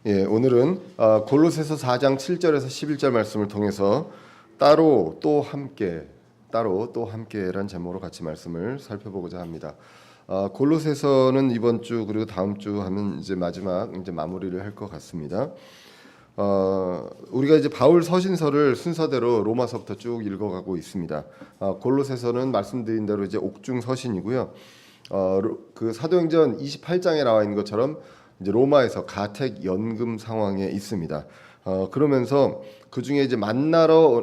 예, 오늘은 골로새서 4장 7절에서 11절 말씀을 통해서 따로 또 함께란 제목으로 같이 말씀을 살펴보고자 합니다. 골로새서는 이번 주 그리고 다음 주 하면 이제 마지막 마무리를 할 것 같습니다. 우리가 이제 바울 서신서를 순서대로 로마서부터 쭉 읽어가고 있습니다. 골로새서는 말씀드린 대로 이제 옥중 서신이고요. 그 사도행전 28장에 나와 있는 것처럼 이제 로마에서 가택 연금 상황에 있습니다. 그러면서 그 중에 이제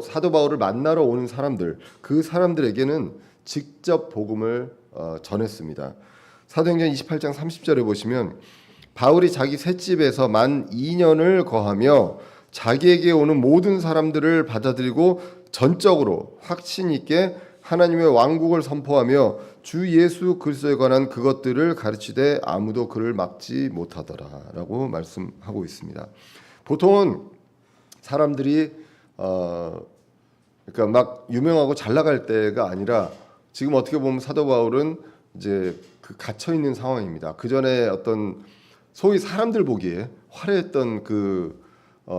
사도 바울을 만나러 오는 사람들, 그 사람들에게는 직접 복음을 전했습니다. 사도행전 28장 30절에 보시면 바울이 자기 셋집에서 만 2년을 거하며 자기에게 오는 모든 사람들을 받아들이고 전적으로 확신 있게 하나님의 왕국을 선포하며 주 예수 그리스도에 관한 그것들을 가르치되 아무도 그를 막지 못하더라라고 말씀하고 있습니다. 보통은 사람들이 그러니까 막 유명하고 잘 나갈 때가 아니라 지금 어떻게 보면 사도 바울은 이제 그 갇혀 있는 상황입니다. 그 전에 어떤 소위 사람들 보기에 화려했던 그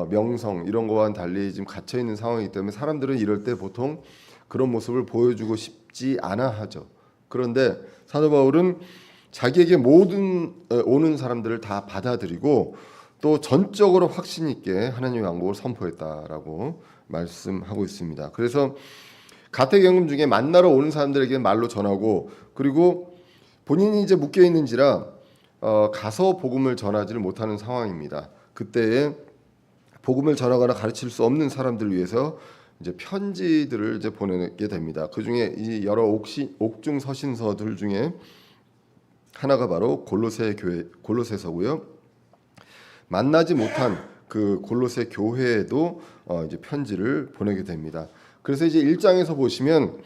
명성 이런 거와는 달리 지금 갇혀 있는 상황이기 때문에 사람들은 이럴 때 보통 그런 모습을 보여주고 싶지 않아 하죠. 그런데 사도 바울은 자기에게 모든 오는 사람들을 다 받아들이고 또 전적으로 확신 있게 하나님의 왕국을 선포했다라고 말씀하고 있습니다. 그래서 가택연금 중에 만나러 오는 사람들에게 말로 전하고 그리고 본인이 이제 묶여 있는지라 가서 복음을 전하지를 못하는 상황입니다. 그때에 복음을 전하거나 가르칠 수 없는 사람들을 위해서 이제 편지들을 이제 보내게 됩니다. 그 중에 이 여러 옥중 서신서들 중에 하나가 바로 골로새서고요. 만나지 못한 그 골로새 교회에도 이제 편지를 보내게 됩니다. 그래서 이제 1장에서 보시면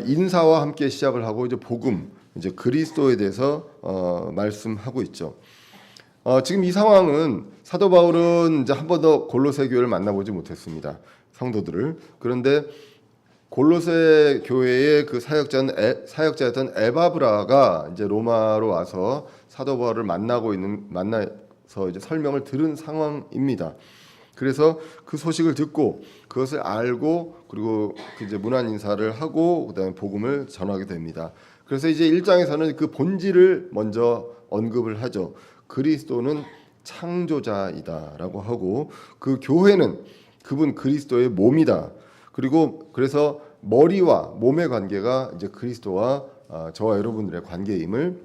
인사와 함께 시작을 하고 이제 복음, 이제 그리스도에 대해서 말씀하고 있죠. 지금 이 상황은 사도 바울은 이제 한 번도 골로새 교회를 만나보지 못했습니다. 성도들을. 그런데 골로새 교회의 그 사역자였던 에바브라가 이제 로마로 와서 사도 바울을 만나서 이제 설명을 들은 상황입니다. 그래서 그 소식을 듣고 그것을 알고 그리고 이제 문안 인사를 하고 그다음에 복음을 전하게 됩니다. 그래서 이제 1장에서는 그 본질을 먼저 언급을 하죠. 그리스도는 창조자이다라고 하고 그 교회는 그분 그리스도의 몸이다. 그리고 그래서 머리와 몸의 관계가 이제 그리스도와 저와 여러분들의 관계임을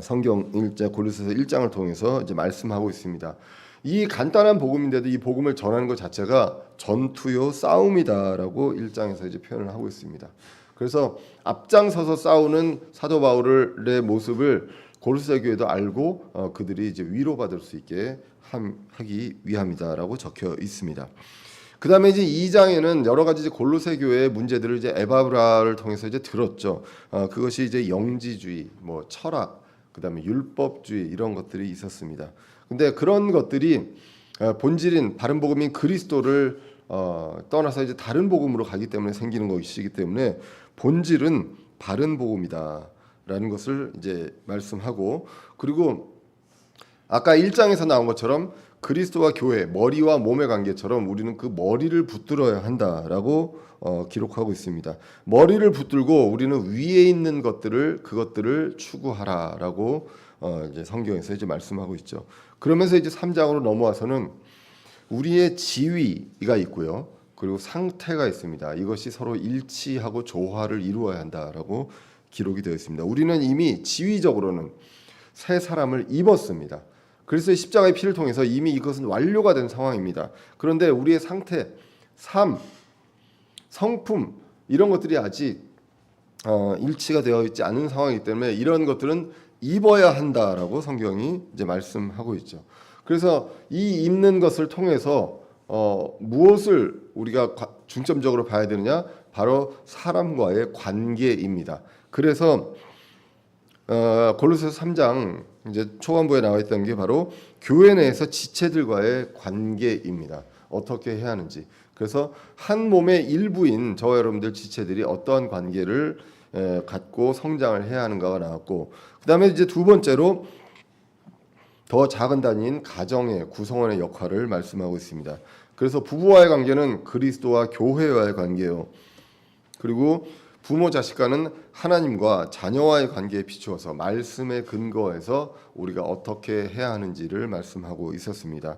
성경 골로새서 1장을 통해서 이제 말씀하고 있습니다. 이 간단한 복음인데도 이 복음을 전하는 것 자체가 전투요 싸움이다라고 1장에서 이제 표현을 하고 있습니다. 그래서 앞장서서 싸우는 사도 바울의 모습을 골로새 교회도 알고 그들이 이제 위로받을 수 있게 하기 위함이다라고 적혀 있습니다. 그 다음에 이제 2장에는 여러 가지 이제 골로새 교회의 문제들을 이제 에바브라를 통해서 이제 들었죠. 그것이 이제 영지주의, 뭐 철학, 그 다음에 율법주의 이런 것들이 있었습니다. 근데 그런 것들이 본질인 바른 복음인 그리스도를 떠나서 이제 다른 복음으로 가기 때문에 생기는 것이기 때문에 본질은 바른 복음이다라는 것을 이제 말씀하고 그리고 아까 1장에서 나온 것처럼 그리스도와 교회, 머리와 몸의 관계처럼 우리는 그 머리를 붙들어야 한다라고 기록하고 있습니다. 머리를 붙들고 우리는 위에 있는 그것들을 추구하라라고 이제 성경에서 이제 말씀하고 있죠. 그러면서 이제 3장으로 넘어와서는 우리의 지위가 있고요. 그리고 상태가 있습니다. 이것이 서로 일치하고 조화를 이루어야 한다라고 기록이 되어 있습니다. 우리는 이미 지위적으로는 새 사람을 입었습니다. 그리스도의 십자가의 피를 통해서 이미 이것은 완료가 된 상황입니다. 그런데 우리의 상태, 삶, 성품 이런 것들이 아직 일치가 되어 있지 않은 상황이기 때문에 이런 것들은 입어야 한다라고 성경이 이제 말씀하고 있죠. 그래서 이 입는 것을 통해서 무엇을 우리가 중점적으로 봐야 되느냐? 바로 사람과의 관계입니다. 그래서 골로새서 3장 이제 초반부에 나와 있던 게 바로 교회 내에서 지체들과의 관계입니다. 어떻게 해야 하는지. 그래서 한 몸의 일부인 저와 여러분들 지체들이 어떠한 관계를 갖고 성장을 해야 하는가가 나왔고, 그 다음에 이제 두 번째로 더 작은 단위인 가정의 구성원의 역할을 말씀하고 있습니다. 그래서 부부와의 관계는 그리스도와 교회와의 관계예요. 그리고 부모 자식과는 하나님과 자녀와의 관계에 비추어서 말씀에 근거해서 우리가 어떻게 해야 하는지를 말씀하고 있었습니다.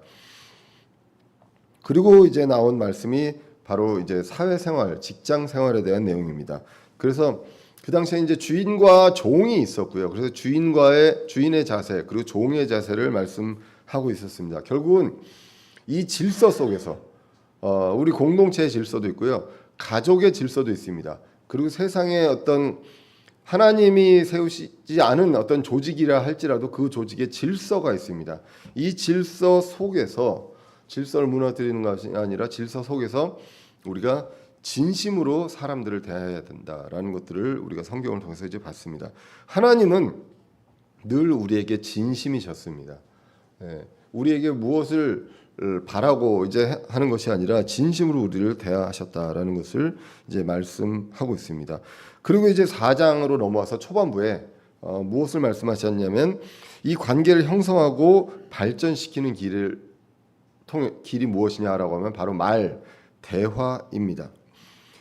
그리고 이제 나온 말씀이 바로 이제 사회생활, 직장 생활에 대한 내용입니다. 그래서 그 당시에 이제 주인과 종이 있었고요. 그래서 주인의 자세 그리고 종의 자세를 말씀하고 있었습니다. 결국은 이 질서 속에서 우리 공동체의 질서도 있고요, 가족의 질서도 있습니다. 그리고 세상에 어떤 하나님이 세우시지 않은 어떤 조직이라 할지라도 그 조직의 질서가 있습니다. 이 질서 속에서 질서를 무너뜨리는 것이 아니라 질서 속에서 우리가 진심으로 사람들을 대해야 된다라는 것들을 우리가 성경을 통해서 이제 봤습니다. 하나님은 늘 우리에게 진심이셨습니다. 우리에게 무엇을 바라고 이제 하는 것이 아니라 진심으로 우리를 대하셨다라는 것을 이제 말씀하고 있습니다. 그리고 이제 4장으로 넘어와서 초반부에 무엇을 말씀하셨냐면 이 관계를 형성하고 발전시키는 길이 무엇이냐라고 하면 바로 대화입니다.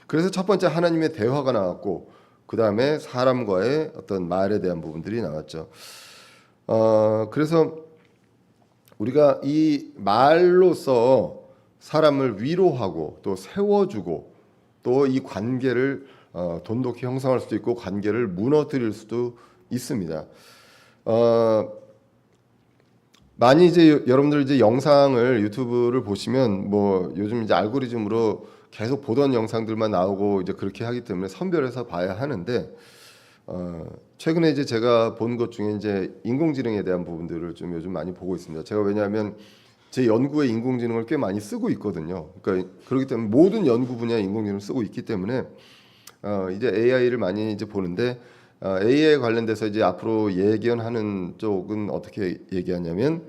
그래서 첫 번째 하나님의 대화가 나왔고 그 다음에 사람과의 어떤 말에 대한 부분들이 나왔죠. 그래서 우리가 이 말로서 사람을 위로하고 또 세워주고 또 이 관계를 돈독히 형성할 수도 있고 관계를 무너뜨릴 수도 있습니다. 많이 이제 여러분들 이제 영상을 유튜브를 보시면 뭐 요즘 이제 알고리즘으로 계속 보던 영상들만 나오고 이제 그렇게 하기 때문에 선별해서 봐야 하는데 최근에 이제 제가 본 것 중에 이제 인공지능에 대한 부분들을 좀 요즘 많이 보고 있습니다. 제가 왜냐하면 제 연구에 인공지능을 꽤 많이 쓰고 있거든요. 그러니까 그렇기 때문에 모든 연구 분야에 인공지능을 쓰고 있기 때문에 이제 AI를 많이 이제 보는데 AI에 관련돼서 이제 앞으로 예견하는 쪽은 어떻게 얘기하냐면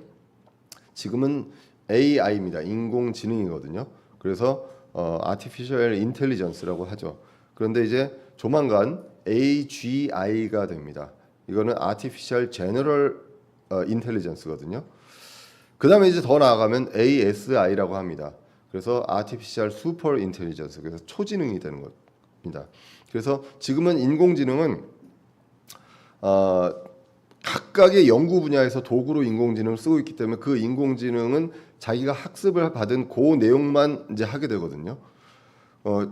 지금은 AI입니다. 인공지능이거든요. 그래서 Artificial Intelligence라고 하죠. 그런데 이제 조만간 AGI가 됩니다. 이거는 Artificial General Intelligence거든요. 그 다음에 이제 더 나아가면 ASI라고 합니다. 그래서 Artificial Super Intelligence, 그래서 초지능이 되는 겁니다. 그래서 지금은 인공지능은 각각의 연구 분야에서 도구로 인공지능을 쓰고 있기 때문에 그 인공지능은 자기가 학습을 받은 그 내용만 이제 하게 되거든요.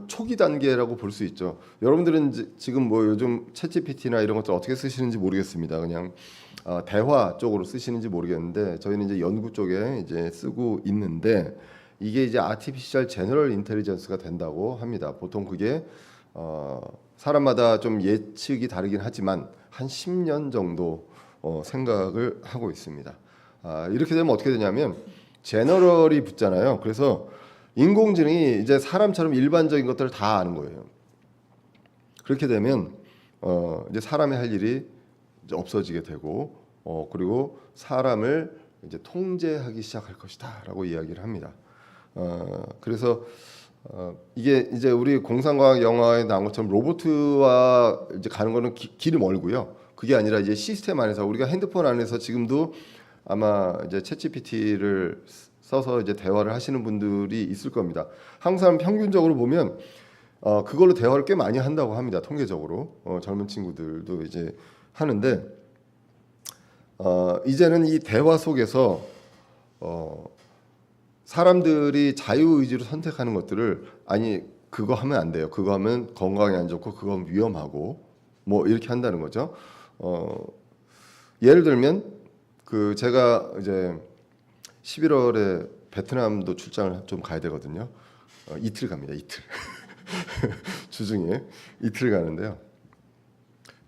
초기 단계라고 볼 수 있죠. 여러분들은 지금 뭐 요즘 챗GPT나 이런 것들 어떻게 쓰시는지 모르겠습니다. 그냥 대화 쪽으로 쓰시는지 모르겠는데 저희는 이제 연구 쪽에 이제 쓰고 있는데 이게 이제 아티피셜 제너럴 인텔리전스가 된다고 합니다. 보통 그게 사람마다 좀 예측이 다르긴 하지만 한 10년 정도 생각을 하고 있습니다. 이렇게 되면 어떻게 되냐면 제너럴이 붙잖아요. 그래서 인공지능이 이제 사람처럼 일반적인 것들을 다 아는 거예요. 그렇게 되면 이제 사람이 할 일이 이제 없어지게 되고 그리고 사람을 이제 통제하기 시작할 것이다라고 이야기를 합니다. 그래서 이게 이제 우리 공상과학 영화에 나온 것처럼 로봇과 이제 가는 거는 길이 멀고요. 그게 아니라 이제 시스템 안에서 우리가 핸드폰 안에서 지금도 아마 이제 챗GPT를 써서 이제 대화를 하시는 분들이 있을 겁니다. 항상 평균적으로 보면 그걸로 대화를 꽤 많이 한다고 합니다. 통계적으로 젊은 친구들도 이제 하는데 이제는 이 대화 속에서 사람들이 자유의지로 선택하는 것들을 아니 그거 하면 안 돼요. 그거 하면 건강에 안 좋고 그건 위험하고 뭐 이렇게 한다는 거죠. 예를 들면 그 제가 이제 11월에 베트남도 출장을 좀 가야 되거든요. 이틀 갑니다. 이틀. 주중에 이틀 가는데요.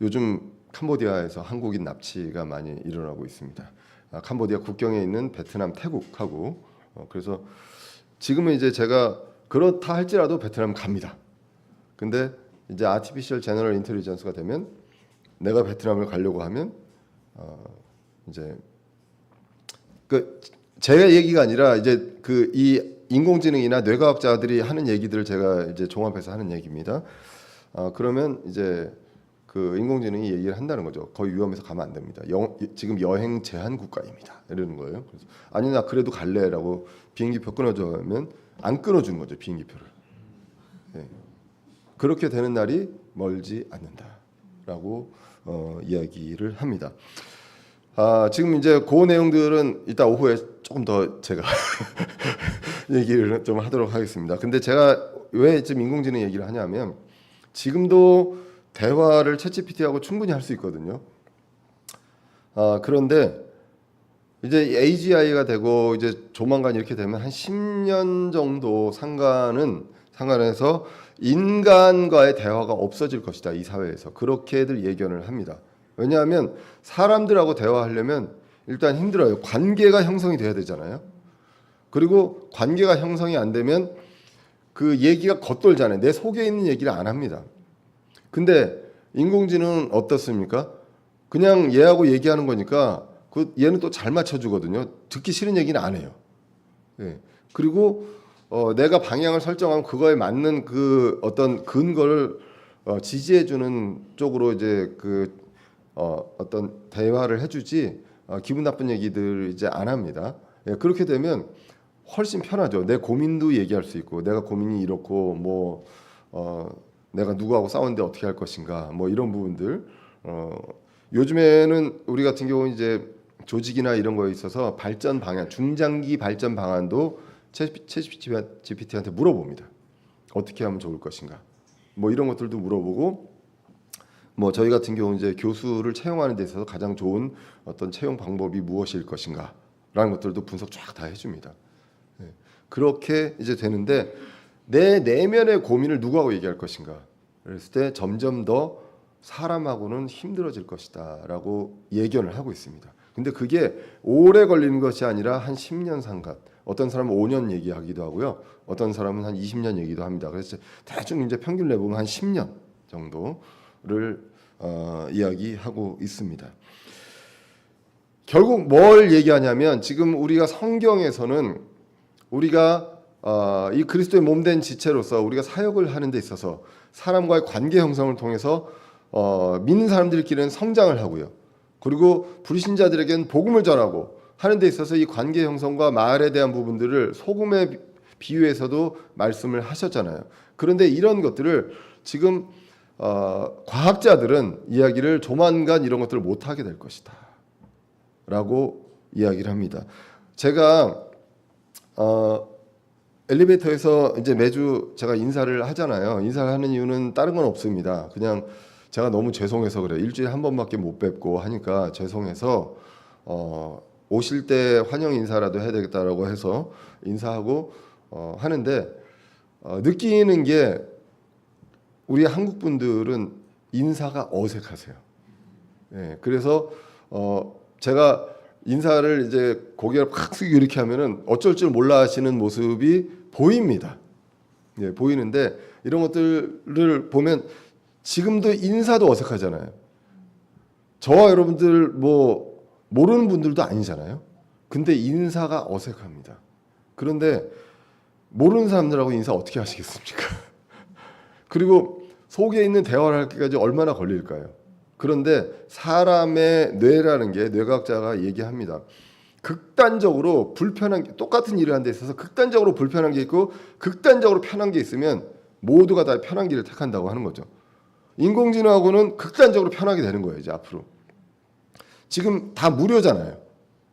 요즘 캄보디아에서 한국인 납치가 많이 일어나고 있습니다. 캄보디아 국경에 있는 베트남, 태국하고 그래서 지금은 이제 제가 그렇다 할지라도 베트남 갑니다. 근데 이제 아티피셜 제너럴 인텔리전스가 되면 내가 베트남을 가려고 하면 이제 그 제 얘기가 아니라 이제 그 이 인공지능이나 뇌과학자들이 하는 얘기들을 제가 이제 종합해서 하는 얘기입니다. 그러면 이제 그 인공지능이 얘기를 한다는 거죠. 거의 위험해서 가면 안 됩니다. 지금 여행 제한 국가입니다. 이러는 거예요. 그래서 아니 나 그래도 갈래라고 비행기표 끊어줘면 안 끊어주는 거죠. 비행기표를. 네. 그렇게 되는 날이 멀지 않는다라고 이야기를 합니다. 지금 이제 그 내용들은 이따 오후에 조금 더 제가 얘기를 좀 하도록 하겠습니다. 근데 제가 왜 지금 인공지능 얘기를 하냐면 지금도 대화를 챗GPT하고 충분히 할 수 있거든요. 그런데 이제 AGI가 되고 이제 조만간 이렇게 되면 한 10년 정도 상관해서 인간과의 대화가 없어질 것이다. 이 사회에서. 그렇게들 예견을 합니다. 왜냐하면 사람들하고 대화하려면 일단 힘들어요. 관계가 형성이 돼야 되잖아요. 그리고 관계가 형성이 안 되면 그 얘기가 겉돌잖아요. 내 속에 있는 얘기를 안 합니다. 근데 인공지능은 어떻습니까? 그냥 얘하고 얘기하는 거니까 얘는 또 잘 맞춰주거든요. 듣기 싫은 얘기는 안 해요. 예. 그리고 내가 방향을 설정하면 그거에 맞는 그 어떤 근거를 지지해주는 쪽으로 이제 어떤 대화를 해주지 기분 나쁜 얘기들 이제 안 합니다. 예. 그렇게 되면 훨씬 편하죠. 내 고민도 얘기할 수 있고 내가 고민이 이렇고 뭐 내가 누구하고 싸웠는데 어떻게 할 것인가 뭐 이런 부분들 요즘에는 우리 같은 경우는 이제 조직이나 이런 거에 있어서 발전 방향 중장기 발전 방안도 챗GPT한테 물어봅니다. 어떻게 하면 좋을 것인가 뭐 이런 것들도 물어보고 뭐 저희 같은 경우 이제 교수를 채용하는 데 있어서 가장 좋은 어떤 채용 방법이 무엇일 것인가 라는 것들도 분석 쫙 다 해줍니다. 네. 그렇게 이제 되는데 내 내면의 고민을 누구하고 얘기할 것인가 그랬을 때 점점 더 사람하고는 힘들어질 것이다 라고 예견을 하고 있습니다. 근데 그게 오래 걸리는 것이 아니라 한 10년 상간 어떤 사람은 5년 얘기하기도 하고요. 어떤 사람은 한 20년 얘기도 합니다. 그래서 대충 이제 평균 내보면 한 10년 정도를 이야기하고 있습니다. 결국 뭘 얘기하냐면 지금 우리가 성경에서는 우리가 이 그리스도의 몸된 지체로서 우리가 사역을 하는 데 있어서 사람과의 관계 형성을 통해서 믿는 사람들끼리는 성장을 하고요. 그리고 불신자들에게는 복음을 전하고 하는 데 있어서 이 관계 형성과 말에 대한 부분들을 소금에 비유해서도 말씀을 하셨잖아요. 그런데 이런 것들을 지금 과학자들은 이야기를 조만간 이런 것들을 못하게 될 것이다 라고 이야기를 합니다. 제가 엘리베이터에서 이제 매주 제가 인사를 하잖아요. 인사를 하는 이유는 다른 건 없습니다. 그냥 제가 너무 죄송해서 그래요. 일주일에 한 번밖에 못 뵙고 하니까 죄송해서 오실 때 환영 인사라도 해야 되겠다라고 해서 인사하고 하는데 느끼는 게 우리 한국 분들은 인사가 어색하세요. 예, 그래서 제가 인사를 이제 고개를 팍 숙이고 이렇게 하면은 어쩔 줄 몰라 하시는 모습이 보입니다. 예, 보이는데 이런 것들을 보면 지금도 인사도 어색하잖아요. 저와 여러분들 뭐 모르는 분들도 아니잖아요. 근데 인사가 어색합니다. 그런데 모르는 사람들하고 인사 어떻게 하시겠습니까? 그리고 속에 있는 대화를 하기까지 얼마나 걸릴까요? 그런데 사람의 뇌라는 게 뇌과학자가 얘기합니다. 극단적으로 불편한 게 똑같은 일을 하는 데 있어서 극단적으로 불편한 게 있고 극단적으로 편한 게 있으면 모두가 다 편한 길을 택한다고 하는 거죠. 인공지능하고는 극단적으로 편하게 되는 거예요. 이제 앞으로. 지금 다 무료잖아요.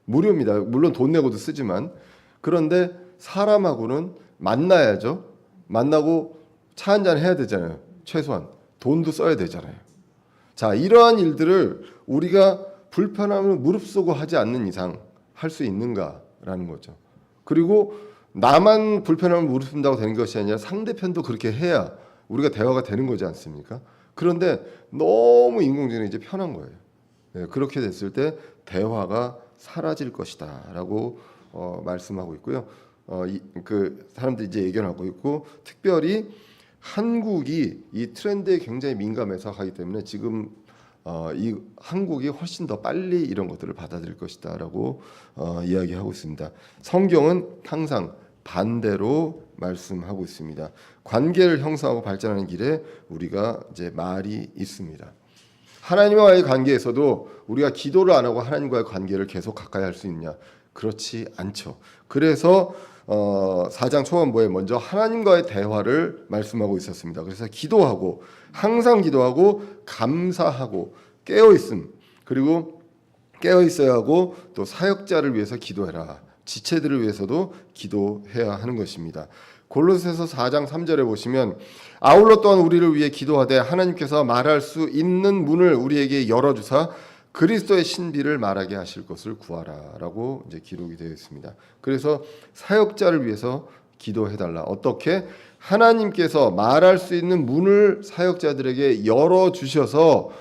무료입니다. 물론 돈 내고도 쓰지만. 그런데 사람하고는 만나야죠. 만나고 차 한잔 해야 되잖아요. 최소한. 돈도 써야 되잖아요. 자, 이러한 일들을 우리가 불편함을 무릅쓰고 하지 않는 이상 할 수 있는가라는 거죠. 그리고 나만 불편함을 무릅쓴다고 되는 것이 아니라 상대편도 그렇게 해야 우리가 대화가 되는 거지 않습니까? 그런데 너무 인공지능이 이제 편한 거예요. 네, 그렇게 됐을 때 대화가 사라질 것이다라고 말씀하고 있고요. 그 사람들이 이제 예견하고 있고 특별히 한국이 이 트렌드에 굉장히 민감해서 하기 때문에 지금 이 한국이 훨씬 더 빨리 이런 것들을 받아들일 것이다라고 이야기하고 있습니다. 성경은 항상 반대로 말씀하고 있습니다. 관계를 형성하고 발전하는 길에 우리가 이제 말이 있습니다. 하나님과의 관계에서도 우리가 기도를 안 하고 하나님과의 관계를 계속 가까이 할 수 있냐? 그렇지 않죠. 그래서 4장 초반부에 먼저 하나님과의 대화를 말씀하고 있었습니다. 그래서 기도하고 항상 기도하고 감사하고 깨어 있음, 그리고 깨어 있어야 하고 또 사역자를 위해서 기도해라. 지체들을 위해서도 기도해야 하는 것입니다. 골로새서 4장 3절에 보시면 아울러 또한 우리를 위해 기도하되 하나님께서 말할 수 있는 문을 우리에게 열어주사 그리스도의 신비를 말하게 하실 것을 구하라라고 이제 기록이 되어 있습니다. 그래서 사역자를 위해서 기도해달라. 어떻게? 하나님께서 말할 수 있는 문을 사역자들에게 열어주셔서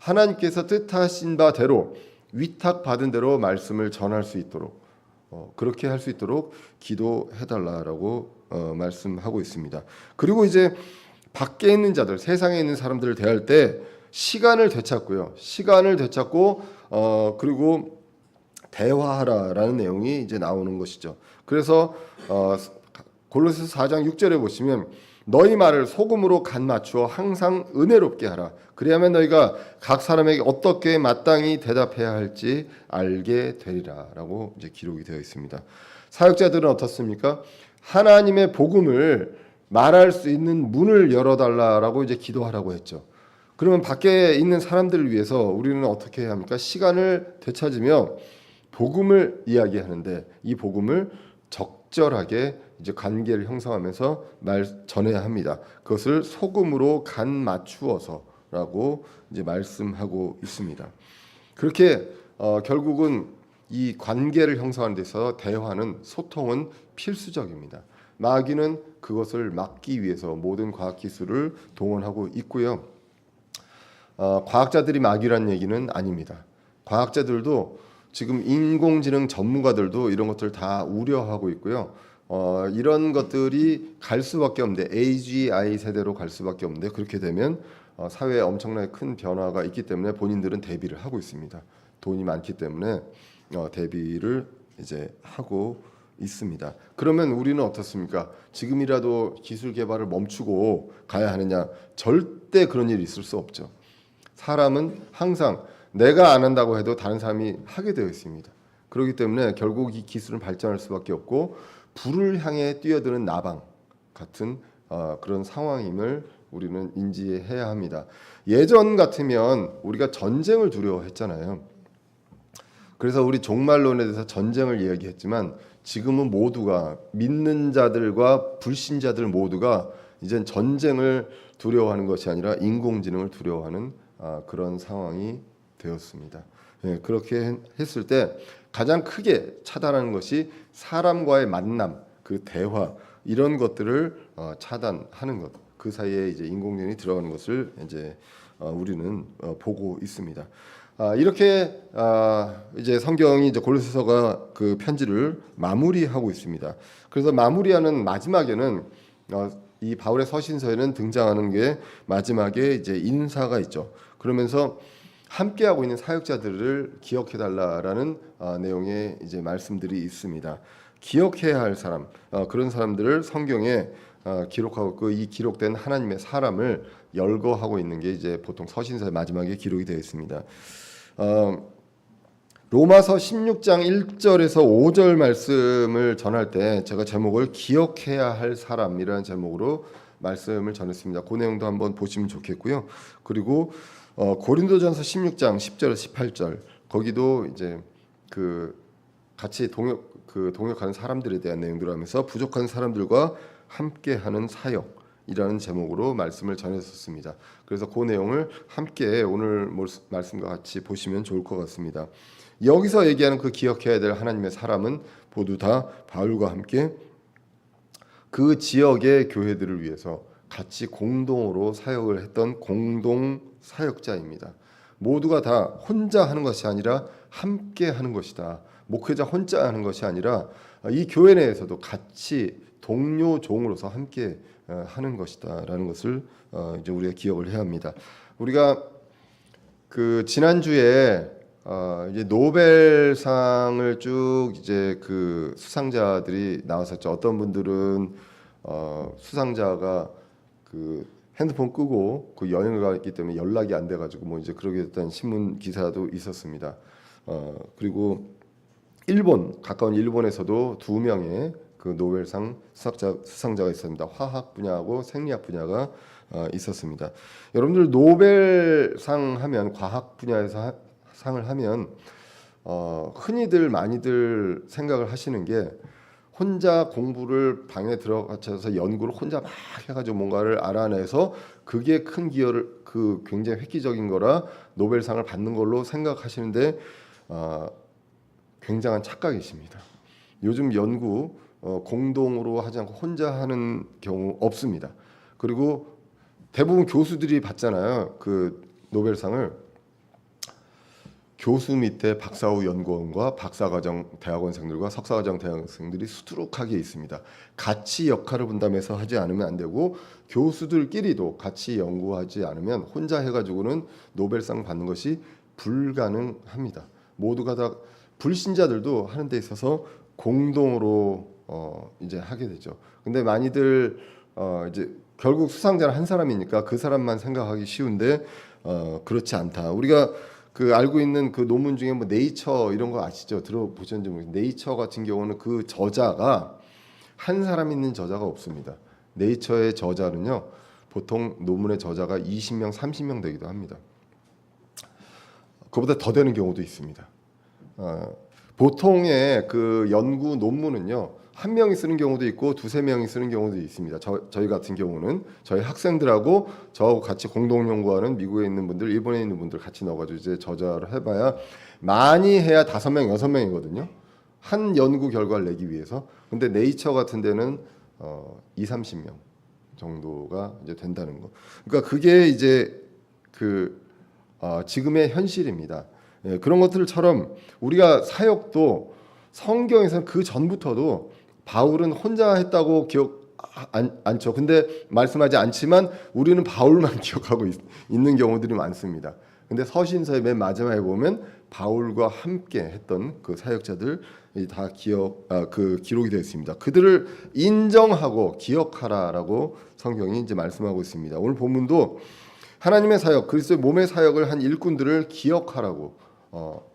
하나님께서 뜻하신 바대로 위탁받은 대로 말씀을 전할 수 있도록 그렇게 할 수 있도록 기도해달라라고 말씀하고 있습니다. 그리고 이제 밖에 있는 자들, 세상에 있는 사람들을 대할 때 시간을 되찾고요. 시간을 되찾고 그리고 대화하라라는 내용이 이제 나오는 것이죠. 그래서 골로새서 4장 6절에 보시면 너희 말을 소금으로 간 맞추어 항상 은혜롭게 하라. 그리하면 너희가 각 사람에게 어떻게 마땅히 대답해야 할지 알게 되리라라고 이제 기록이 되어 있습니다. 사역자들은 어떻습니까? 하나님의 복음을 말할 수 있는 문을 열어달라라고 이제 기도하라고 했죠. 그러면 밖에 있는 사람들을 위해서 우리는 어떻게 해야 합니까? 시간을 되찾으며 복음을 이야기하는데 이 복음을 적절하게 이제 관계를 형성하면서 전해야 합니다. 그것을 소금으로 간 맞추어서라고 이제 말씀하고 있습니다. 그렇게 결국은 이 관계를 형성하는 데 있어서 대화는 소통은 필수적입니다. 마귀는 그것을 막기 위해서 모든 과학 기술을 동원하고 있고요. 과학자들이 마귀란 얘기는 아닙니다. 과학자들도 지금 인공지능 전문가들도 이런 것들 다 우려하고 있고요. 이런 것들이 갈 수밖에 없는데 AGI 세대로 갈 수밖에 없는데 그렇게 되면 사회에 엄청나게 큰 변화가 있기 때문에 본인들은 대비를 하고 있습니다. 돈이 많기 때문에 대비를 이제 하고 있습니다. 그러면 우리는 어떻습니까? 지금이라도 기술 개발을 멈추고 가야 하느냐? 절대 그런 일이 있을 수 없죠. 사람은 항상 내가 안 한다고 해도 다른 사람이 하게 되어 있습니다. 그렇기 때문에 결국 이 기술은 발전할 수밖에 없고 불을 향해 뛰어드는 나방 같은 그런 상황임을 우리는 인지해야 합니다. 예전 같으면 우리가 전쟁을 두려워했잖아요. 그래서 우리 종말론에 대해서 전쟁을 이야기했지만 지금은 모두가 믿는 자들과 불신자들 모두가 이젠 전쟁을 두려워하는 것이 아니라 인공지능을 두려워하는 그런 상황이 되었습니다. 그렇게 했을 때 가장 크게 차단하는 것이 사람과의 만남, 그 대화 이런 것들을 차단하는 것. 그 사이에 이제 인공지능이 들어가는 것을 이제 우리는 보고 있습니다. 이렇게 이제 성경이 이제 골로새서가 그 편지를 마무리하고 있습니다. 그래서 마무리하는 마지막에는 이 바울의 서신서에는 등장하는 게 마지막에 이제 인사가 있죠. 그러면서 함께하고 있는 사역자들을 기억해달라라는 내용의 이제 말씀들이 있습니다. 기억해야 할 사람, 그런 사람들을 성경에 기록하고 있고 이 기록된 하나님의 사람을 열거하고 있는 게 이제 보통 서신서의 마지막에 기록이 되어 있습니다. 로마서 16장 1절에서 5절 말씀을 전할 때 제가 제목을 기억해야 할 사람이라는 제목으로 말씀을 전했습니다. 그 내용도 한번 보시면 좋겠고요. 그리고 고린도전서 16장 10절에서 18절 거기도 이제 그 같이 동역하는 사람들에 대한 내용들을 하면서 부족한 사람들과 함께하는 사역이라는 제목으로 말씀을 전했었습니다. 그래서 그 내용을 함께 오늘 말씀과 같이 보시면 좋을 것 같습니다. 여기서 얘기하는 그 기억해야 될 하나님의 사람은 모두 다 바울과 함께 그 지역의 교회들을 위해서 같이 공동으로 사역을 했던 공동 사역자입니다. 모두가 다 혼자 하는 것이 아니라 함께 하는 것이다. 목회자 혼자 하는 것이 아니라 이 교회 내에서도 같이 동료 종으로서 함께 하는 것이다라는 것을 이제 우리가 기억을 해야 합니다. 우리가 그 지난주에 이제 노벨상을 쭉 이제 그 수상자들이 나왔었죠. 어떤 분들은 수상자가 그 핸드폰 끄고 그 여행을 갔기 때문에 연락이 안 돼가지고 뭐 이제 그러게 됐다는 신문 기사도 있었습니다. 그리고 일본 가까운 일본에서도 두 명의 그 노벨상 수상자가 있었습니다. 화학 분야하고 생리학 분야가 있었습니다. 여러분들 노벨상 하면 과학 분야에서 상을 하면 흔히들 많이들 생각을 하시는 게 혼자 공부를 방에 들어가서 연구를 혼자 막 해가지고 뭔가를 알아내서 그게 큰 기여를 그 굉장히 획기적인 거라 노벨상을 받는 걸로 생각하시는데 굉장한 착각이십니다. 요즘 연구 공동으로 하지 않고 혼자 하는 경우 없습니다. 그리고 대부분 교수들이 받잖아요. 그 노벨상을 교수 밑에 박사후 연구원과 박사과정 대학원생들과 석사과정 대학원생들이 수두룩하게 있습니다. 같이 역할을 분담해서 하지 않으면 안 되고 교수들끼리도 같이 연구하지 않으면 혼자 해가지고는 노벨상 받는 것이 불가능합니다. 모두가 다 불신자들도 하는 데 있어서 공동으로 이제 하게 되죠. 근데 많이들 이제 결국 수상자는 한 사람이니까 그 사람만 생각하기 쉬운데 그렇지 않다. 우리가 그 알고 있는 그 논문 중에 뭐 네이처 이런 거 아시죠? 들어보셨는지 모르겠는데 네이처 같은 경우는 그 저자가 한 사람 있는 저자가 없습니다. 네이처의 저자는요 보통 논문의 저자가 20명, 30명 되기도 합니다. 그보다 더 되는 경우도 있습니다. 보통의 그 연구 논문은요 한 명이 쓰는 경우도 있고 두세 명이 쓰는 경우도 있습니다. 저희 같은 경우는 저희 학생들하고 저하고 같이 공동 연구하는 미국에 있는 분들, 일본에 있는 분들 같이 넣어가지고 이제 저자를 해봐야 많이 해야 5명, 6명이거든요. 한 연구 결과를 내기 위해서. 근데 네이처 같은 데는 2, 30명 정도가 이제 된다는 거. 그러니까 그게 이제 그 지금의 현실입니다. 예, 그런 것들처럼 우리가 사역도 성경에서는 그 전부터도 바울은 혼자 했다고 기억 않죠. 근데 말씀하지 않지만 우리는 바울만 기억하고 있는 경우들이 많습니다. 근데 서신서의 맨 마지막에 보면 바울과 함께 했던 그 사역자들 다 기록이 되어 있습니다. 그들을 인정하고 기억하라라고 성경이 이제 말씀하고 있습니다. 오늘 본문도 하나님의 사역, 그리스도의 몸의 사역을 한 일꾼들을 기억하라고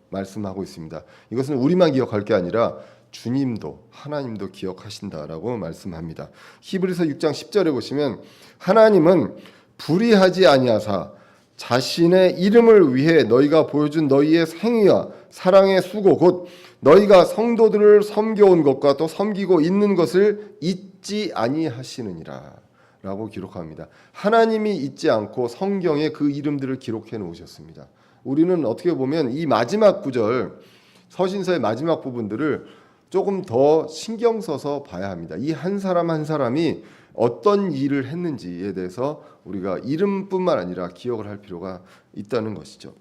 말씀하고 있습니다. 이것은 우리만 기억할 게 아니라 주님도 하나님도 기억하신다라고 말씀합니다. 히브리서 6장 10절에 보시면 하나님은 불의하지 아니하사 자신의 이름을 위해 너희가 보여준 너희의 행위와 사랑의 수고 곧 너희가 성도들을 섬겨온 것과 또 섬기고 있는 것을 잊지 아니하시느니라 라고 기록합니다. 하나님이 잊지 않고 성경에 그 이름들을 기록해 놓으셨습니다. 우리는 어떻게 보면 이 마지막 구절 서신서의 마지막 부분들을 조금 더 신경 써서 봐야 합니다. 이 한 사람 한 사람이 어떤 일을 했는지에 대해서 우리가 이름뿐만 아니라 기억을 할 필요가 있다는 것이죠.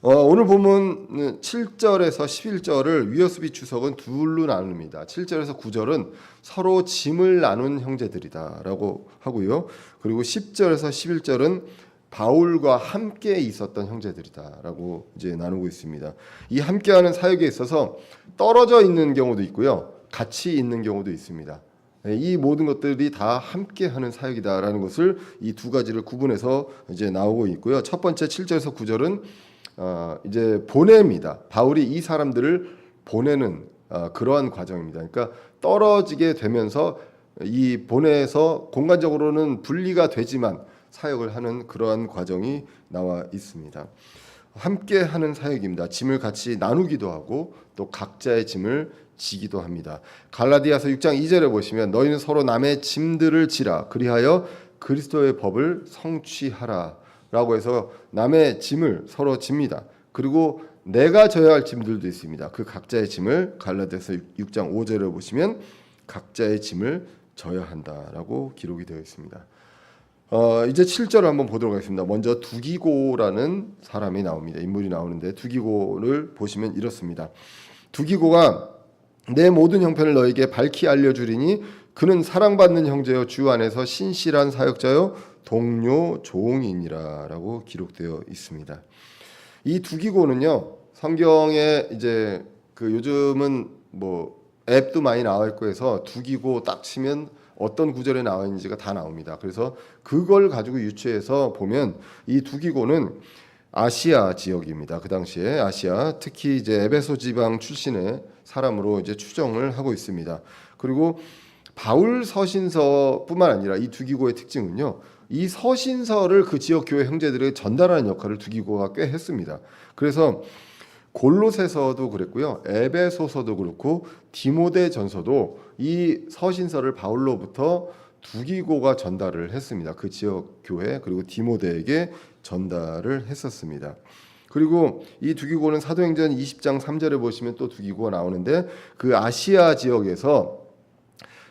오늘 보면 7절에서 11절을 위어스비 주석은 둘로 나눕니다. 7절에서 9절은 서로 짐을 나눈 형제들이다라고 하고요. 그리고 10절에서 11절은 바울과 함께 있었던 형제들이다라고 이제 나누고 있습니다. 이 함께하는 사역에 있어서 떨어져 있는 경우도 있고요, 같이 있는 경우도 있습니다. 이 모든 것들이 다 함께하는 사역이다라는 것을 이 두 가지를 구분해서 이제 나오고 있고요. 첫 번째 7절에서 9절은 이제 보냅니다. 바울이 이 사람들을 보내는 그러한 과정입니다. 그러니까 떨어지게 되면서 이 보내서 공간적으로는 분리가 되지만 사역을 하는 그러한 과정이 나와 있습니다. 함께 하는 사역입니다. 짐을 같이 나누기도 하고 또 각자의 짐을 지기도 합니다. 갈라디아서 6장 2절에 보시면 너희는 서로 남의 짐들을 지라 그리하여 그리스도의 법을 성취하라 라고 해서 남의 짐을 서로 집니다. 그리고 내가 져야 할 짐들도 있습니다. 그 각자의 짐을 갈라디아서 6장 5절에 보시면 각자의 짐을 져야 한다라고 기록이 되어 있습니다. 이제 7절을 한번 보도록 하겠습니다. 먼저 두기고라는 사람이 나옵니다. 인물이 나오는데 두기고를 보시면 이렇습니다. 두기고가 내 모든 형편을 너에게 밝히 알려주리니 그는 사랑받는 형제여 주 안에서 신실한 사역자여 동료 종이니라라고 기록되어 있습니다. 이 두기고는요 성경에 이제 그 요즘은 뭐 앱도 많이 나와 있고 해서 두기고 딱 치면 어떤 구절에 나와 있는지가 다 나옵니다. 그래서 그걸 가지고 유추해서 보면 이 두기고는 아시아 지역입니다. 그 당시에 아시아, 특히 이제 에베소 지방 출신의 사람으로 이제 추정을 하고 있습니다. 그리고 바울 서신서뿐만 아니라 이 두기고의 특징은요, 이 서신서를 그 지역 교회 형제들에게 전달하는 역할을 두기고가 꽤 했습니다. 그래서 골로새서도 그랬고요, 에베소서도 그렇고 디모데전서도 이 서신서를 바울로부터 두기고가 전달을 했습니다. 그 지역 교회 그리고 디모데에게 전달을 했었습니다. 그리고 이 두기고는 사도행전 20장 3절에 보시면 또 두기고가 나오는데, 그 아시아 지역에서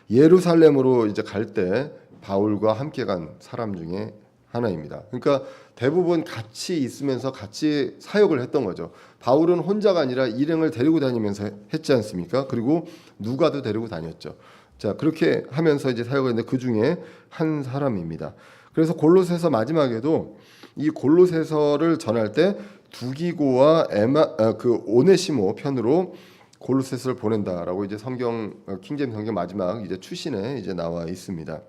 예루살렘으로 이제 갈 때 바울과 함께 간 사람 중에 하나입니다. 그러니까 대부분 같이 있으면서 같이 사역을 했던 거죠. 바울은 혼자가 아니라 일행을 데리고 다니면서 했지 않습니까? 그리고 누가도 데리고 다녔죠. 자, 그렇게 하면서 이제 사역을 했는데 그 중에 한 사람입니다. 그래서 골로새서 마지막에도 이 골로새서를 전할 때 두기고와 그 오네시모 편으로 골로새서를 보낸다라고 이제 성경 킹제임스 성경 마지막 이제 추신에 이제 나와 있습니다.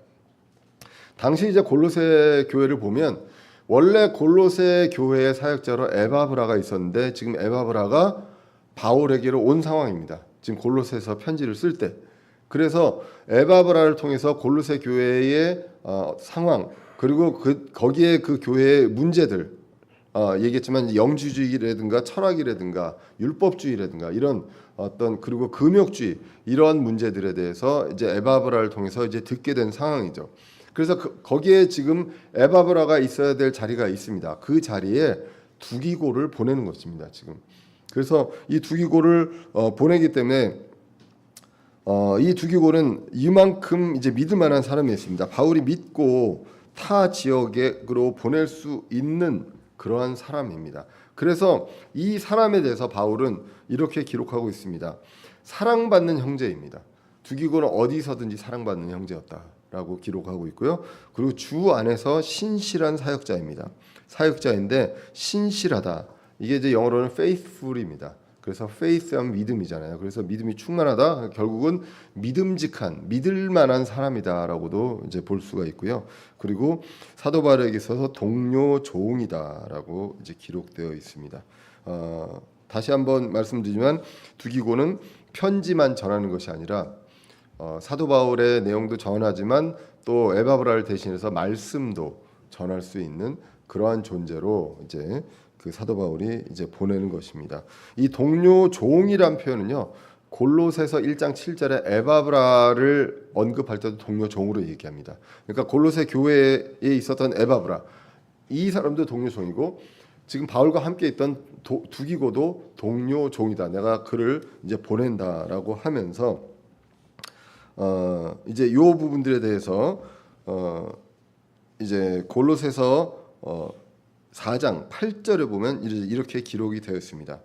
당시 이제 골로새 교회를 보면 원래 골로새 교회의 사역자로 에바브라가 있었는데 지금 에바브라가 바울에게로 온 상황입니다. 지금 골로새서 편지를 쓸 때. 그래서 에바브라를 통해서 골로새 교회의 상황, 그리고 거기에 그 교회의 문제들, 얘기했지만 영주주의라든가 철학이라든가 율법주의라든가 이런 어떤, 그리고 금욕주의, 이러한 문제들에 대해서 이제 에바브라를 통해서 이제 듣게 된 상황이죠. 그래서 거기에 지금 에바브라가 있어야 될 자리가 있습니다. 그 자리에 두기고를 보내는 것입니다. 지금. 그래서 이 두기고를 보내기 때문에 이 두기고는 이만큼 이제 믿을 만한 사람이 있습니다. 바울이 믿고 타 지역으로 보낼 수 있는 그러한 사람입니다. 그래서 이 사람에 대해서 바울은 이렇게 기록하고 있습니다. 사랑받는 형제입니다. 두기고는 어디서든지 사랑받는 형제였다라고 기록하고 있고요. 그리고 주 안에서 신실한 사역자입니다. 사역자인데 신실하다. 이게 이제 영어로는 faithful입니다. 그래서 faith하면 믿음이잖아요. 그래서 믿음이 충만하다. 결국은 믿음직한, 믿을 만한 사람이다라고도 이제 볼 수가 있고요. 그리고 사도 바울에게 있어서 동료 종이다라고 이제 기록되어 있습니다. 다시 한번 말씀드리지만 두기고는 편지만 전하는 것이 아니라 사도 바울의 내용도 전하지만 또 에바브라를 대신해서 말씀도 전할 수 있는 그러한 존재로 이제 그 사도 바울이 이제 보내는 것입니다. 이 동료 종이란 표현은요, 골로새서 1장 7절에 에바브라를 언급할 때도 동료 종으로 얘기합니다. 그러니까 골로새 교회에 있었던 에바브라, 이 사람도 동료 종이고 지금 바울과 함께 있던 두기고도 동료 종이다. 내가 그를 이제 보낸다라고 하면서 이제 요 부분들에 대해서 이제 골로새서 4장 8절에 보면 이렇게 기록이 되어 있습니다.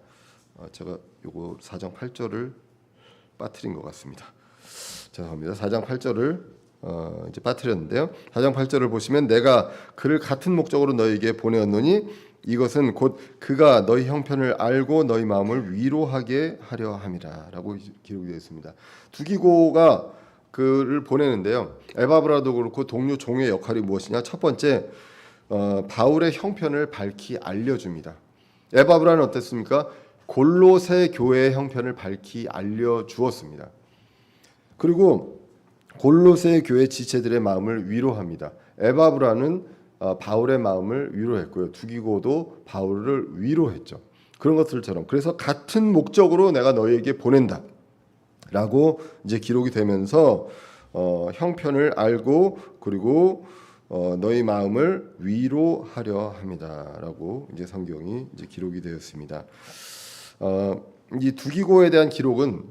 제가 요거 4장 8절을 빠뜨린 것 같습니다. 죄송합니다. 4장 8절을 이제 빠뜨렸는데요. 4장 8절을 보시면 내가 그를 같은 목적으로 너희에게 보내었노니 이것은 곧 그가 너희 형편을 알고 너희 마음을 위로하게 하려 함이라라고 기록이 되어 있습니다. 두기고가 그를 보내는데요. 에바브라도 그렇고 동료 종의 역할이 무엇이냐? 첫 번째, 바울의 형편을 밝히 알려줍니다. 에바브라는 어땠습니까? 골로새 교회의 형편을 밝히 알려주었습니다. 그리고 골로새 교회 지체들의 마음을 위로합니다. 에바브라는 바울의 마음을 위로했고요. 두기고도 바울을 위로했죠. 그런 것들처럼. 그래서 같은 목적으로 내가 너희에게 보낸다 라고 이제 기록이 되면서 형편을 알고 그리고 너희 마음을 위로하려 합니다라고 이제 성경이 이제 기록이 되었습니다. 이 두기고에 대한 기록은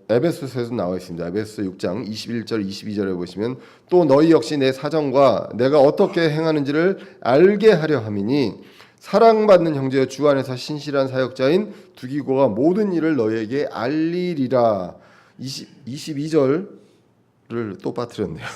에베소서에서 나와 있습니다. 에베소서 6장 21절 22절에 보시면 또 너희 역시 내 사정과 내가 어떻게 행하는지를 알게 하려 함이니 사랑받는 형제여 주 안에서 신실한 사역자인 두기고가 모든 일을 너희에게 알리리라. 22절을 또 빠뜨렸네요.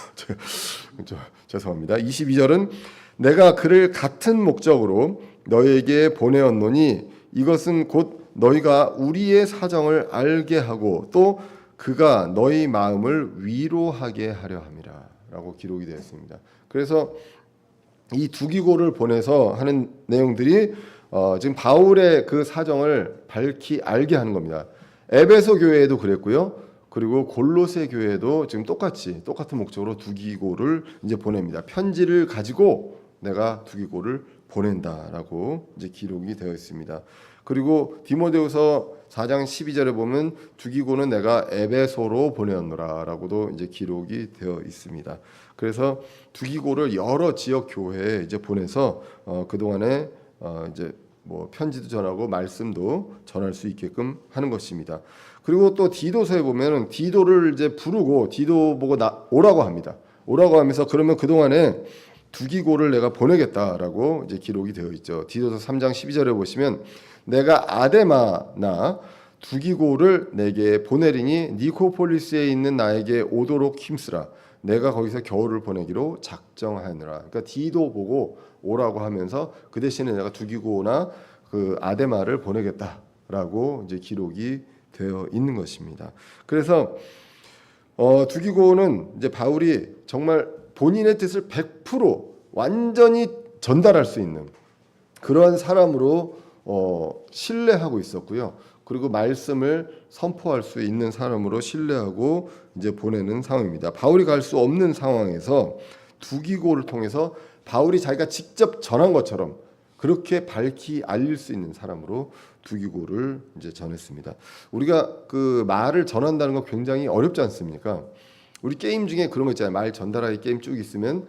죄송합니다. 22절은 내가 그를 같은 목적으로 너희에게 보내었노니 이것은 곧 너희가 우리의 사정을 알게 하고 또 그가 너희 마음을 위로하게 하려 함이라라고 기록이 되어 있습니다. 그래서 이 두기고를 보내서 하는 내용들이 지금 바울의 그 사정을 밝히 알게 하는 겁니다. 에베소 교회에도 그랬고요. 그리고 골로새 교회에도 지금 똑같은 목적으로 두기고를 이제 보냅니다. 편지를 가지고 내가 두기고를 보낸다라고 이제 기록이 되어 있습니다. 그리고 디모데후서 4장 12절에 보면 두기고는 내가 에베소로 보내었노라라고도 이제 기록이 되어 있습니다. 그래서 두기고를 여러 지역 교회에 이제 보내서 그 동안에 이제 뭐 편지도 전하고 말씀도 전할 수 있게끔 하는 것입니다. 그리고 또 디도서에 보면은 디도를 이제 부르고 디도 보고 오라고 합니다. 오라고 하면서 그러면 그 동안에 두기고를 내가 보내겠다라고 이제 기록이 되어 있죠. 디도서 3장 12절에 보시면 내가 아데마나 두기고를 내게 보내리니 니코폴리스에 있는 나에게 오도록 힘쓰라. 내가 거기서 겨울을 보내기로 작정하느라. 그러니까 디도 보고 오라고 하면서 그 대신에 내가 두기고나 그 아데마를 보내겠다라고 이제 기록이 되어 있는 것입니다. 그래서 두기고는 이제 바울이 정말 본인의 뜻을 100% 완전히 전달할 수 있는 그러한 사람으로 신뢰하고 있었고요. 그리고 말씀을 선포할 수 있는 사람으로 신뢰하고 이제 보내는 상황입니다. 바울이 갈 수 없는 상황에서 두기고를 통해서 바울이 자기가 직접 전한 것처럼 그렇게 밝히 알릴 수 있는 사람으로 두기고를 이제 전했습니다. 우리가 그 말을 전한다는 건 굉장히 어렵지 않습니까? 우리 게임 중에 그런 거 있잖아요. 말 전달하기 게임 쭉 있으면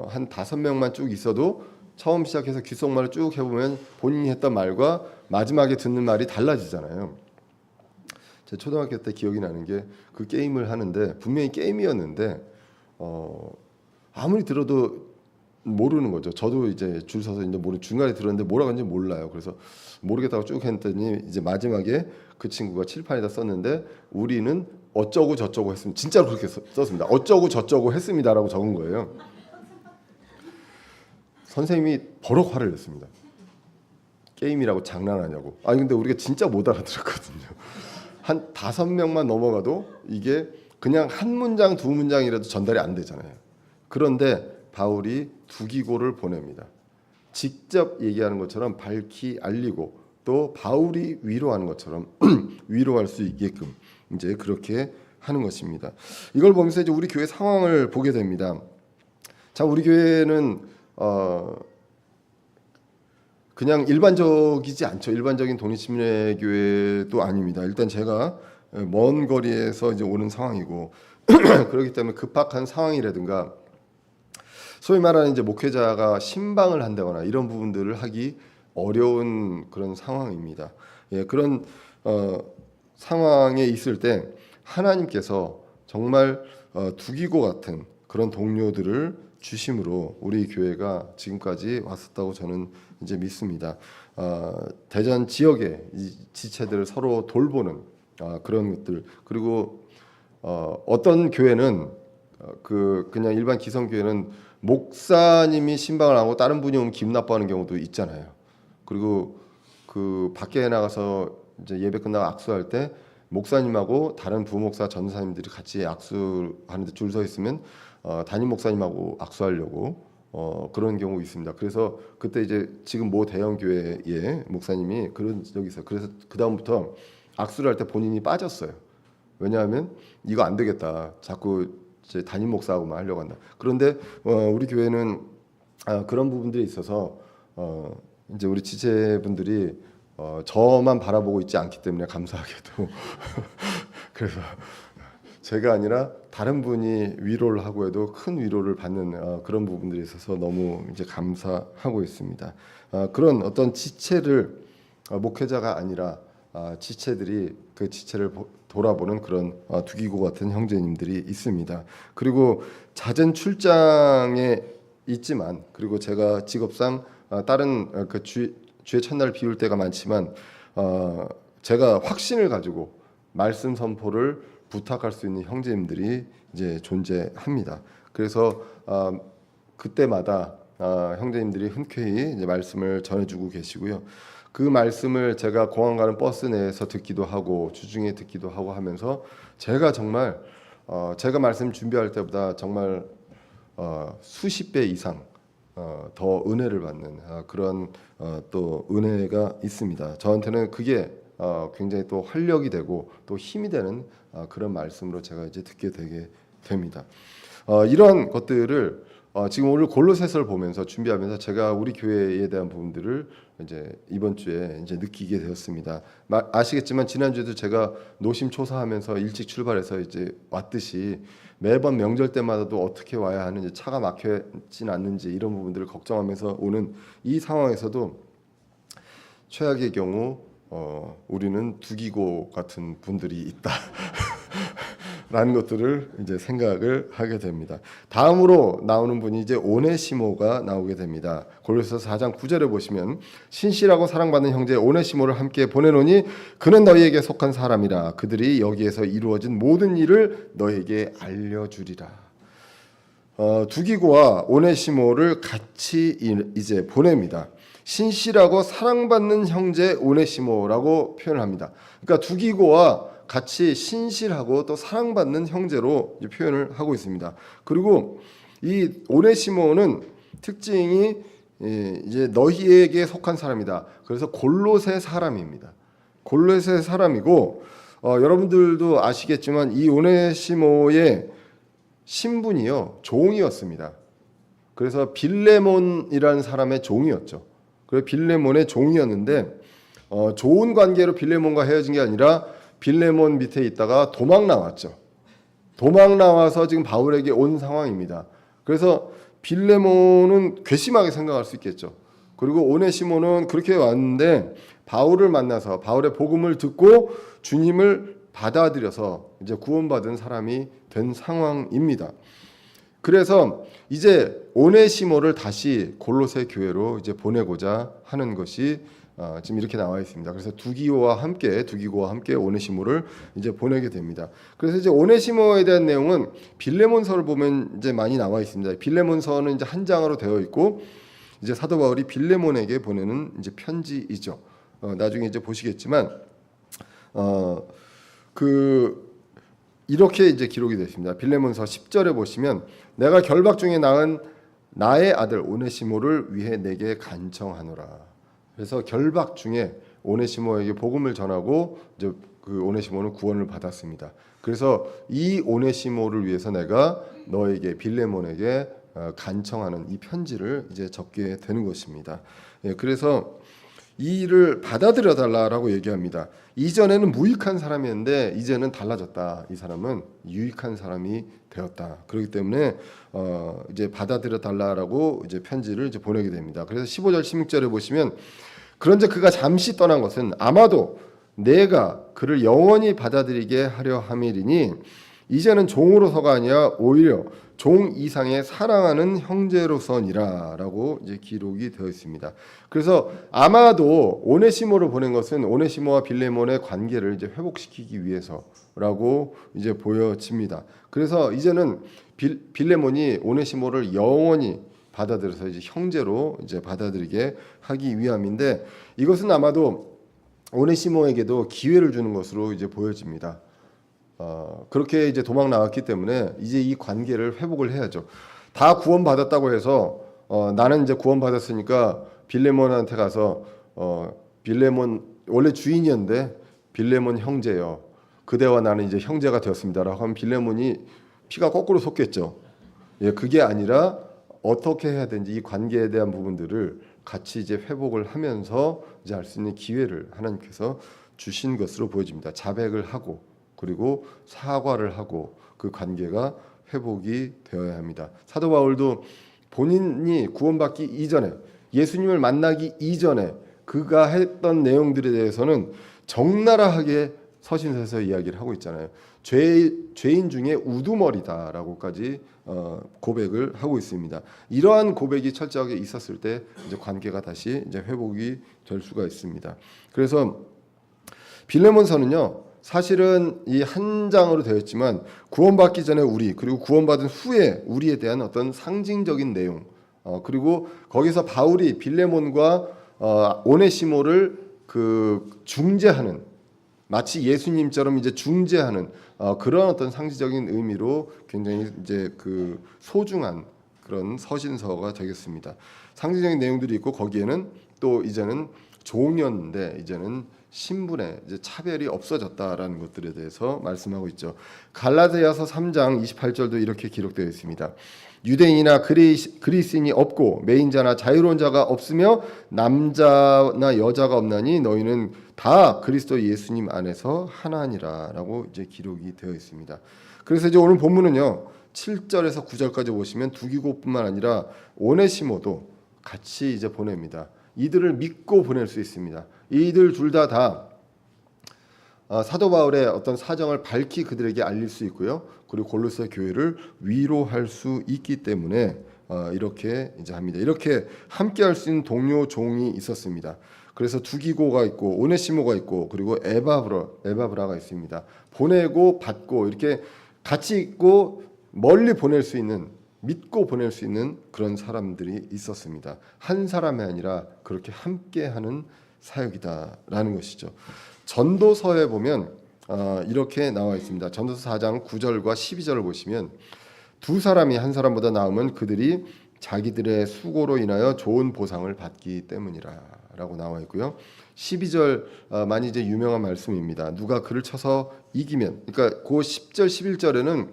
한 5명만 쭉 있어도 처음 시작해서 귓속말을 쭉 해보면 본인이 했던 말과 마지막에 듣는 말이 달라지잖아요. 제 초등학교 때 기억이 나는 게 그 게임을 하는데 분명히 게임이었는데 아무리 들어도 모르는 거죠. 저도 이제 줄 서서 이제 중간에 들었는데 뭐라고 하는지 몰라요. 그래서 모르겠다고 쭉 했더니 이제 마지막에 그 친구가 칠판에다 썼는데 우리는 어쩌고 저쩌고 했습니다. 진짜로 그렇게 썼습니다. 어쩌고 저쩌고 했습니다라고 적은 거예요. 선생님이 버럭 화를 냈습니다. 게임이라고 장난하냐고. 아니 근데 우리가 진짜 못 알아들었거든요. 한 5명만 넘어가도 이게 그냥 한 문장 두 문장이라도 전달이 안 되잖아요. 그런데 바울이 두기고를 보냅니다. 직접 얘기하는 것처럼 밝히 알리고 또 바울이 위로하는 것처럼 위로할 수 있게끔 이제 그렇게 하는 것입니다. 이걸 보면서 이제 우리 교회 상황을 보게 됩니다. 자, 우리 교회는 그냥 일반적이지 않죠. 일반적인 독립침례 교회도 아닙니다. 일단 제가 먼 거리에서 이제 오는 상황이고 그렇기 때문에 급박한 상황이라든가 소위 말하는 이제 목회자가 신방을 한다거나 이런 부분들을 하기 어려운 그런 상황입니다. 예, 그런 상황에 있을 때 하나님께서 정말 두기고 같은 그런 동료들을 주심으로 우리 교회가 지금까지 왔었다고 저는 이제 믿습니다. 대전 지역의 이 지체들을 서로 돌보는 그런 것들 그리고 어떤 교회는 그냥 일반 기성 교회는 목사님이 신방을 하고 다른 분이 오면 기분 나빠하는 경우도 있잖아요. 그리고 그 밖에 나가서 이제 예배 끝나고 악수할 때 목사님하고 다른 부목사 전사님들이 같이 악수하는데 줄 서 있으면 담임 목사님하고 악수하려고 그런 경우 있습니다. 그래서 그때 이제 지금 모 대형 교회의 목사님이 그런 적이 있어요. 그래서 그 다음부터 악수를 할 때 본인이 빠졌어요. 왜냐하면 이거 안 되겠다. 자꾸 이제 담임 목사하고만 하려고 한다. 그런데 우리 교회는 그런 부분들이 있어서 이제 우리 지체분들이 저만 바라보고 있지 않기 때문에 감사하게도 그래서 제가 아니라 다른 분이 위로를 하고 해도 큰 위로를 받는 그런 부분들이 있어서 너무 이제 감사하고 있습니다. 그런 어떤 지체를 목회자가 아니라 지체들이 그 지체를 돌아보는 그런 두기고 같은 형제님들이 있습니다. 그리고 잦은 출장에 있지만 그리고 제가 직업상 다른 그 주의 첫날 비울 때가 많지만 제가 확신을 가지고 말씀 선포를 부탁할 수 있는 형제님들이 이제 존재합니다. 그래서 그때마다 형제님들이 흔쾌히 이제 말씀을 전해주고 계시고요. 그 말씀을 제가 공항 가는 버스 내에서 듣기도 하고 주중에 듣기도 하고 하면서 제가 정말 제가 말씀 준비할 때보다 정말 수십 배 이상 더 은혜를 받는 그런 또 은혜가 있습니다. 저한테는 그게 굉장히 또 활력이 되고 또 힘이 되는 그런 말씀으로 제가 이제 듣게 되게 됩니다. 이런 것들을 지금 오늘 골로새서를 보면서 준비하면서 제가 우리 교회에 대한 부분들을 이제 이번 주에 이제 느끼게 되었습니다. 아시겠지만 지난주에도 제가 노심초사하면서 일찍 출발해서 이제 왔듯이 매번 명절 때마다도 어떻게 와야 하는지, 차가 막혀진 않는지 이런 부분들을 걱정하면서 오는 이 상황에서도 최악의 경우 우리는 두기고 같은 분들이 있다. 라는 것들을 이제 생각을 하게 됩니다. 다음으로 나오는 분이 이제 오네시모가 나오게 됩니다. 골로새서 4장 9절에 보시면 신실하고 사랑받는 형제 오네시모를 함께 보내노니 그는 너희에게 속한 사람이라 그들이 여기에서 이루어진 모든 일을 너희에게 알려주리라. 두기고와 오네시모를 같이 이제 보냅니다. 신실하고 사랑받는 형제 오네시모라고 표현합니다. 그러니까 두기고와 같이 신실하고 또 사랑받는 형제로 표현을 하고 있습니다. 그리고 이 오네시모는 특징이 이제 너희에게 속한 사람이다. 그래서 골로새 사람입니다. 골로새 사람이고 여러분들도 아시겠지만 이 오네시모의 신분이요 종이었습니다. 그래서 빌레몬이라는 사람의 종이었죠. 그래서 빌레몬의 종이었는데 좋은 관계로 빌레몬과 헤어진 게 아니라 빌레몬 밑에 있다가 도망 나왔죠. 도망 나와서 지금 바울에게 온 상황입니다. 그래서 빌레몬은 괘씸하게 생각할 수 있겠죠. 그리고 오네시모는 그렇게 왔는데 바울을 만나서 바울의 복음을 듣고 주님을 받아들여서 이제 구원받은 사람이 된 상황입니다. 그래서 이제 오네시모를 다시 골로새 교회로 이제 보내고자 하는 것이 지금 이렇게 나와 있습니다. 그래서 두기고와 함께 오네시모를 이제 보내게 됩니다. 그래서 이제 오네시모에 대한 내용은 빌레몬서를 보면 이제 많이 나와 있습니다. 빌레몬서는 이제 한 장으로 되어 있고 이제 사도 바울이 빌레몬에게 보내는 이제 편지이죠. 나중에 이제 보시겠지만 이렇게 이제 기록이 되어 있습니다. 빌레몬서 10절에 보시면 내가 결박 중에 낳은 나의 아들 오네시모를 위해 내게 간청하노라. 그래서 결박 중에 오네시모에게 복음을 전하고 이제 그 오네시모는 구원을 받았습니다. 그래서 이 오네시모를 위해서 내가 너에게 빌레몬에게 간청하는 이 편지를 이제 적게 되는 것입니다. 그래서 이 일을 받아들여 달라라고 얘기합니다. 이전에는 무익한 사람이었는데 이제는 달라졌다. 이 사람은 유익한 사람이 되었다. 그렇기 때문에 이제 받아들여 달라라고 이제 편지를 이제 보내게 됩니다. 그래서 15절 16절에 보시면 그런즉 그가 잠시 떠난 것은 아마도 내가 그를 영원히 받아들이게 하려 함이리니 이제는 종으로서가 아니라 오히려 종 이상의 사랑하는 형제로서니라라고 이제 기록이 되어 있습니다. 그래서 아마도 오네시모를 보낸 것은 오네시모와 빌레몬의 관계를 이제 회복시키기 위해서라고 이제 보여집니다. 그래서 이제는 빌레몬이 오네시모를 영원히 받아들여서 이제 형제로 이제 받아들이게 하기 위함인데 이것은 아마도 오네시모에게도 기회를 주는 것으로 이제 보여집니다. 그렇게 이제 도망 나왔기 때문에 이제 이 관계를 회복을 해야죠. 다 구원받았다고 해서 나는 이제 구원받았으니까 빌레몬한테 가서 빌레몬 원래 주인이었는데 빌레몬 형제요. 그대와 나는 이제 형제가 되었습니다라고 하면 빌레몬이 피가 거꾸로 솟겠죠. 그게 아니라 어떻게 해야 되는지 이 관계에 대한 부분들을 같이 이제 회복을 하면서 이제 할 수 있는 기회를 하나님께서 주신 것으로 보여집니다. 자백을 하고 그리고 사과를 하고 그 관계가 회복이 되어야 합니다. 사도 바울도 본인이 구원받기 이전에 예수님을 만나기 이전에 그가 했던 내용들에 대해서는 적나라하게 서신서에서 이야기를 하고 있잖아요. 죄인 중에 우두머리다라고까지 고백을 하고 있습니다. 이러한 고백이 철저하게 있었을 때 이제 관계가 다시 이제 회복이 될 수가 있습니다. 그래서 빌레몬서는요. 사실은 이 한 장으로 되어 있지만 구원받기 전에 우리 그리고 구원받은 후에 우리에 대한 어떤 상징적인 내용 그리고 거기서 바울이 빌레몬과 오네시모를 그 중재하는, 마치 예수님처럼 이제 중재하는 그런 어떤 상징적인 의미로 굉장히 이제 그 소중한 그런 서신서가 되겠습니다. 상징적인 내용들이 있고 거기에는 또 이제는 종이었는데 이제는 신분의 이제 차별이 없어졌다라는 것들에 대해서 말씀하고 있죠. 갈라디아서 3장 28절도 이렇게 기록되어 있습니다. 유대인이나 그리스인이 없고 매인자나 자유로운 자가 없으며 남자나 여자가 없나니 너희는 다 그리스도 예수님 안에서 하나니라라고 이제 기록이 되어 있습니다. 그래서 이제 오늘 본문은요 7절에서 9절까지 보시면 두기고뿐만 아니라 오네시모도 같이 이제 보냅니다. 이들을 믿고 보낼 수 있습니다. 이들 둘 다 사도 바울의 어떤 사정을 밝히 그들에게 알릴 수 있고요. 그리고 골로새 교회를 위로할 수 있기 때문에 이렇게 이제 합니다. 이렇게 함께 할 수 있는 동료 종이 있었습니다. 그래서 두기고가 있고 오네시모가 있고 그리고 에바브라가 있습니다. 보내고 받고 이렇게 같이 있고 멀리 보낼 수 있는, 믿고 보낼 수 있는 그런 사람들이 있었습니다. 한 사람이 아니라 그렇게 함께하는 사역이다라는 것이죠. 전도서에 보면 이렇게 나와 있습니다. 전도서 4장 9절과 12절을 보시면 두 사람이 한 사람보다 나으면 그들이 자기들의 수고로 인하여 좋은 보상을 받기 때문이라라고 나와 있고요. 12절 많이 이제 유명한 말씀입니다. 누가 그를 쳐서 이기면, 그러니까 그 10절 11절에는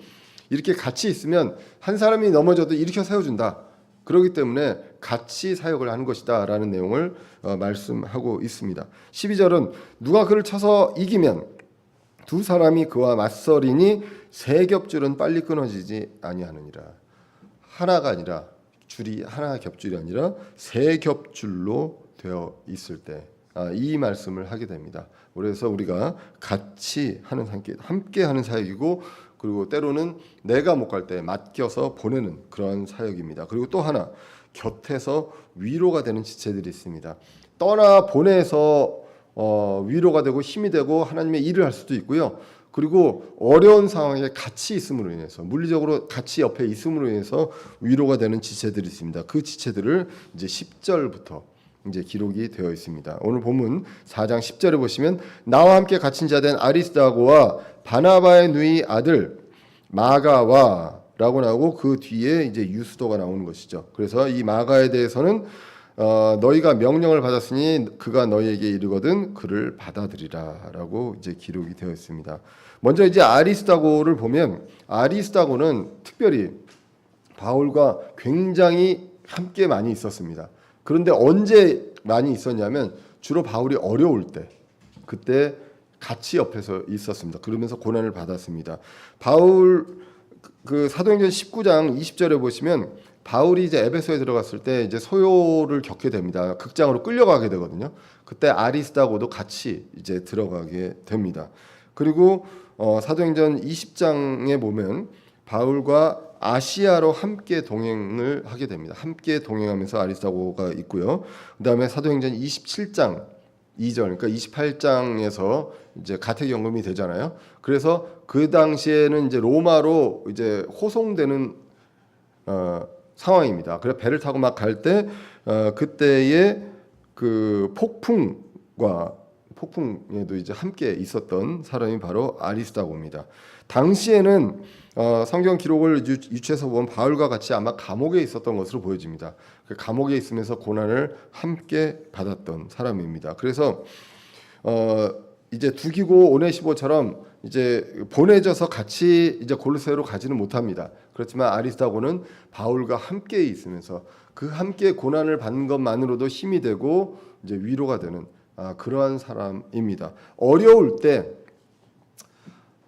이렇게 같이 있으면 한 사람이 넘어져도 일으켜 세워준다. 그렇기 때문에 같이 사역을 하는 것이다라는 내용을 말씀하고 있습니다. 12절은 누가 그를 쳐서 이기면 두 사람이 그와 맞서리니 세 겹줄은 빨리 끊어지지 아니하느니라. 하나가 아니라 줄이 하나 겹줄이 아니라 세 겹줄로 되어 있을 때 이 말씀을 하게 됩니다. 그래서 우리가 같이 하는 함께 하는 사역이고 그리고 때로는 내가 못 갈 때 맡겨서 보내는 그런 사역입니다. 그리고 또 하나 곁에서 위로가 되는 지체들이 있습니다. 떠나 보내서 위로가 되고 힘이 되고 하나님의 일을 할 수도 있고요. 그리고 어려운 상황에 같이 있음으로 인해서 물리적으로 같이 옆에 있음으로 인해서 위로가 되는 지체들이 있습니다. 그 지체들을 이제 10절부터 이제 기록이 되어 있습니다. 오늘 본문 4장 10절에 보시면 나와 함께 갇힌 자 된 아리스다고와 바나바의 누이 아들 마가와라고 나오고 그 뒤에 이제 유스도가 나오는 것이죠. 그래서 이 마가에 대해서는 너희가 명령을 받았으니 그가 너희에게 이르거든 그를 받아들이라라고 이제 기록이 되어 있습니다. 먼저 이제 아리스다고를 보면 아리스다고는 특별히 바울과 굉장히 함께 많이 있었습니다. 그런데 언제 많이 있었냐면 주로 바울이 어려울 때 그때 같이 옆에서 있었습니다. 그러면서 고난을 받았습니다. 바울 그 사도행전 19장 20절에 보시면 바울이 이제 에베소에 들어갔을 때 이제 소요를 겪게 됩니다. 극장으로 끌려가게 되거든요. 그때 아리스다고도 같이 이제 들어가게 됩니다. 그리고 사도행전 20장에 보면 바울과 아시아로 함께 동행을 하게 됩니다. 함께 동행하면서 아리스다고가 있고요. 그다음에 사도행전 27장 2절, 그러니까 28장에서 이제 가택연금이 되잖아요. 그래서 그 당시에는 이제 로마로 이제 호송되는 상황입니다. 그래서 배를 타고 막 갈 때 그때의 그 폭풍에도 이제 함께 있었던 사람이 바로 아리스다고입니다. 당시에는 성경 기록을 유추해서 보면 바울과 같이 아마 감옥에 있었던 것으로 보여집니다. 그 감옥에 있으면서 고난을 함께 받았던 사람입니다. 그래서 이제 두기고 오네시모처럼 이제 보내져서 같이 이제 골로새로 가지는 못합니다. 그렇지만 아리스다고는 바울과 함께 있으면서 그 함께 고난을 받는 것만으로도 힘이 되고 이제 위로가 되는 그러한 사람입니다. 어려울 때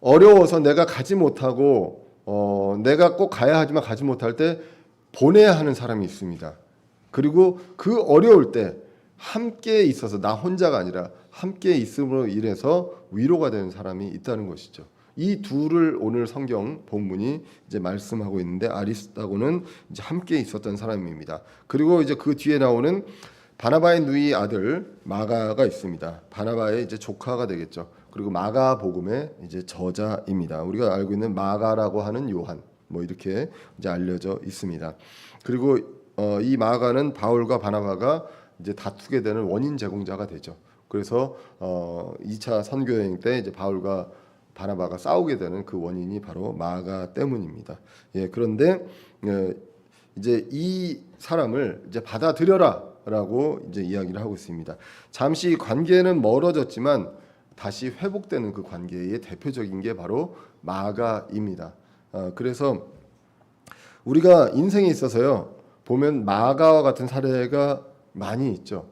어려워서 내가 가지 못하고 내가 꼭 가야 하지만 가지 못할 때 보내야 하는 사람이 있습니다. 그리고 그 어려울 때 함께 있어서 나 혼자가 아니라 함께 있음으로 인해서 위로가 되는 사람이 있다는 것이죠. 이 둘을 오늘 성경 본문이 이제 말씀하고 있는데 아리스다고는 이제 함께 있었던 사람입니다. 그리고 이제 그 뒤에 나오는 바나바의 누이 아들 마가가 있습니다. 바나바의 이제 조카가 되겠죠. 그리고 마가복음의 이제 저자입니다. 우리가 알고 있는 마가라고 하는 요한 뭐 이렇게 이제 알려져 있습니다. 그리고 이 마가는 바울과 바나바가 이제 다투게 되는 원인 제공자가 되죠. 그래서 2차 선교여행 때 이제 바울과 바나바가 싸우게 되는 그 원인이 바로 마가 때문입니다. 예, 그런데 이제 이 사람을 이제 받아들여라라고 이제 이야기를 하고 있습니다. 잠시 관계는 멀어졌지만 다시 회복되는 그 관계의 대표적인 게 바로 마가입니다. 그래서 우리가 인생에 있어서요 보면 마가와 같은 사례가 많이 있죠.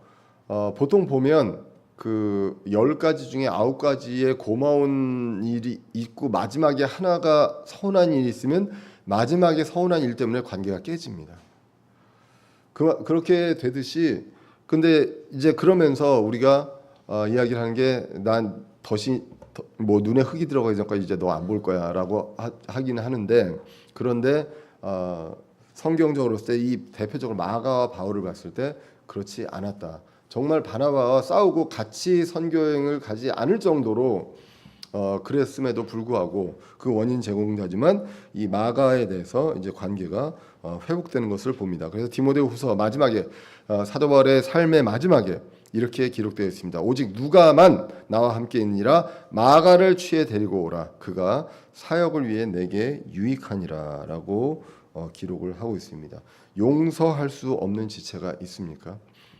보통 보면 그 10가지 중에 9가지의 고마운 일이 있고 마지막에 하나가 서운한 일이 있으면 마지막에 서운한 일 때문에 관계가 깨집니다. 그렇게 되듯이 근데 이제 그러면서 우리가 이야기를 하는 게 난 뭐 눈에 흙이 들어가기 전까지 이제 너 안 볼 거야라고 하기는 하는데 그런데 성경적으로 봤을 때 이 대표적으로 마가와 바울을 봤을 때 그렇지 않았다. 정말 바나바와 싸우고 같이 선교여행을 가지 않을 정도로 그랬음에도 불구하고 그 원인 제공자지만 이 마가에 대해서 이제 관계가 회복되는 것을 봅니다. 그래서 디모데후서 마지막에 사도 바울의 삶의 마지막에 이렇게 기록되어 있습니다. 오직 누가만 나와 함께 있느니라 마가를 취해 데리고 오라. 그가 사역을 위해 내게 유익하니라라고 기록을 하고 있습니다. 용서할 수 없는 지체가 있습니까?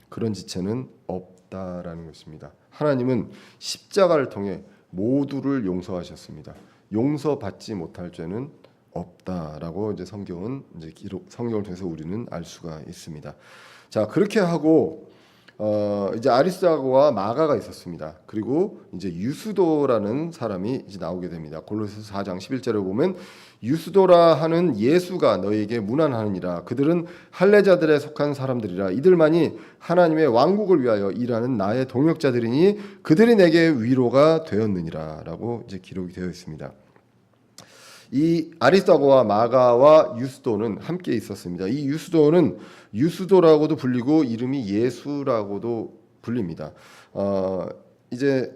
그런 지체는 없다라는 것입니다. 하나님은 십자가를 통해 모두를 용서하셨습니다. 용서받지 못할 죄는 없다라고 이제 성경은 이제 성경을 통해서 우리는 알 수가 있습니다. 자, 그렇게 하고 이제 아리스다고와 마가가 있었습니다. 그리고 이제 유스도라는 사람이 이제 나오게 됩니다. 골로새서 4장 11절에 보면 유스도라 하는 예수가 너희에게 문안하느니라. 그들은 할례자들에 속한 사람들이라. 이들만이 하나님의 왕국을 위하여 일하는 나의 동역자들이니 그들이 내게 위로가 되었느니라라고 이제 기록이 되어 있습니다. 이 아리스다고와 마가와 유스도는 함께 있었습니다. 이 유스도는 유스도라고도 불리고 이름이 예수라고도 불립니다. 이제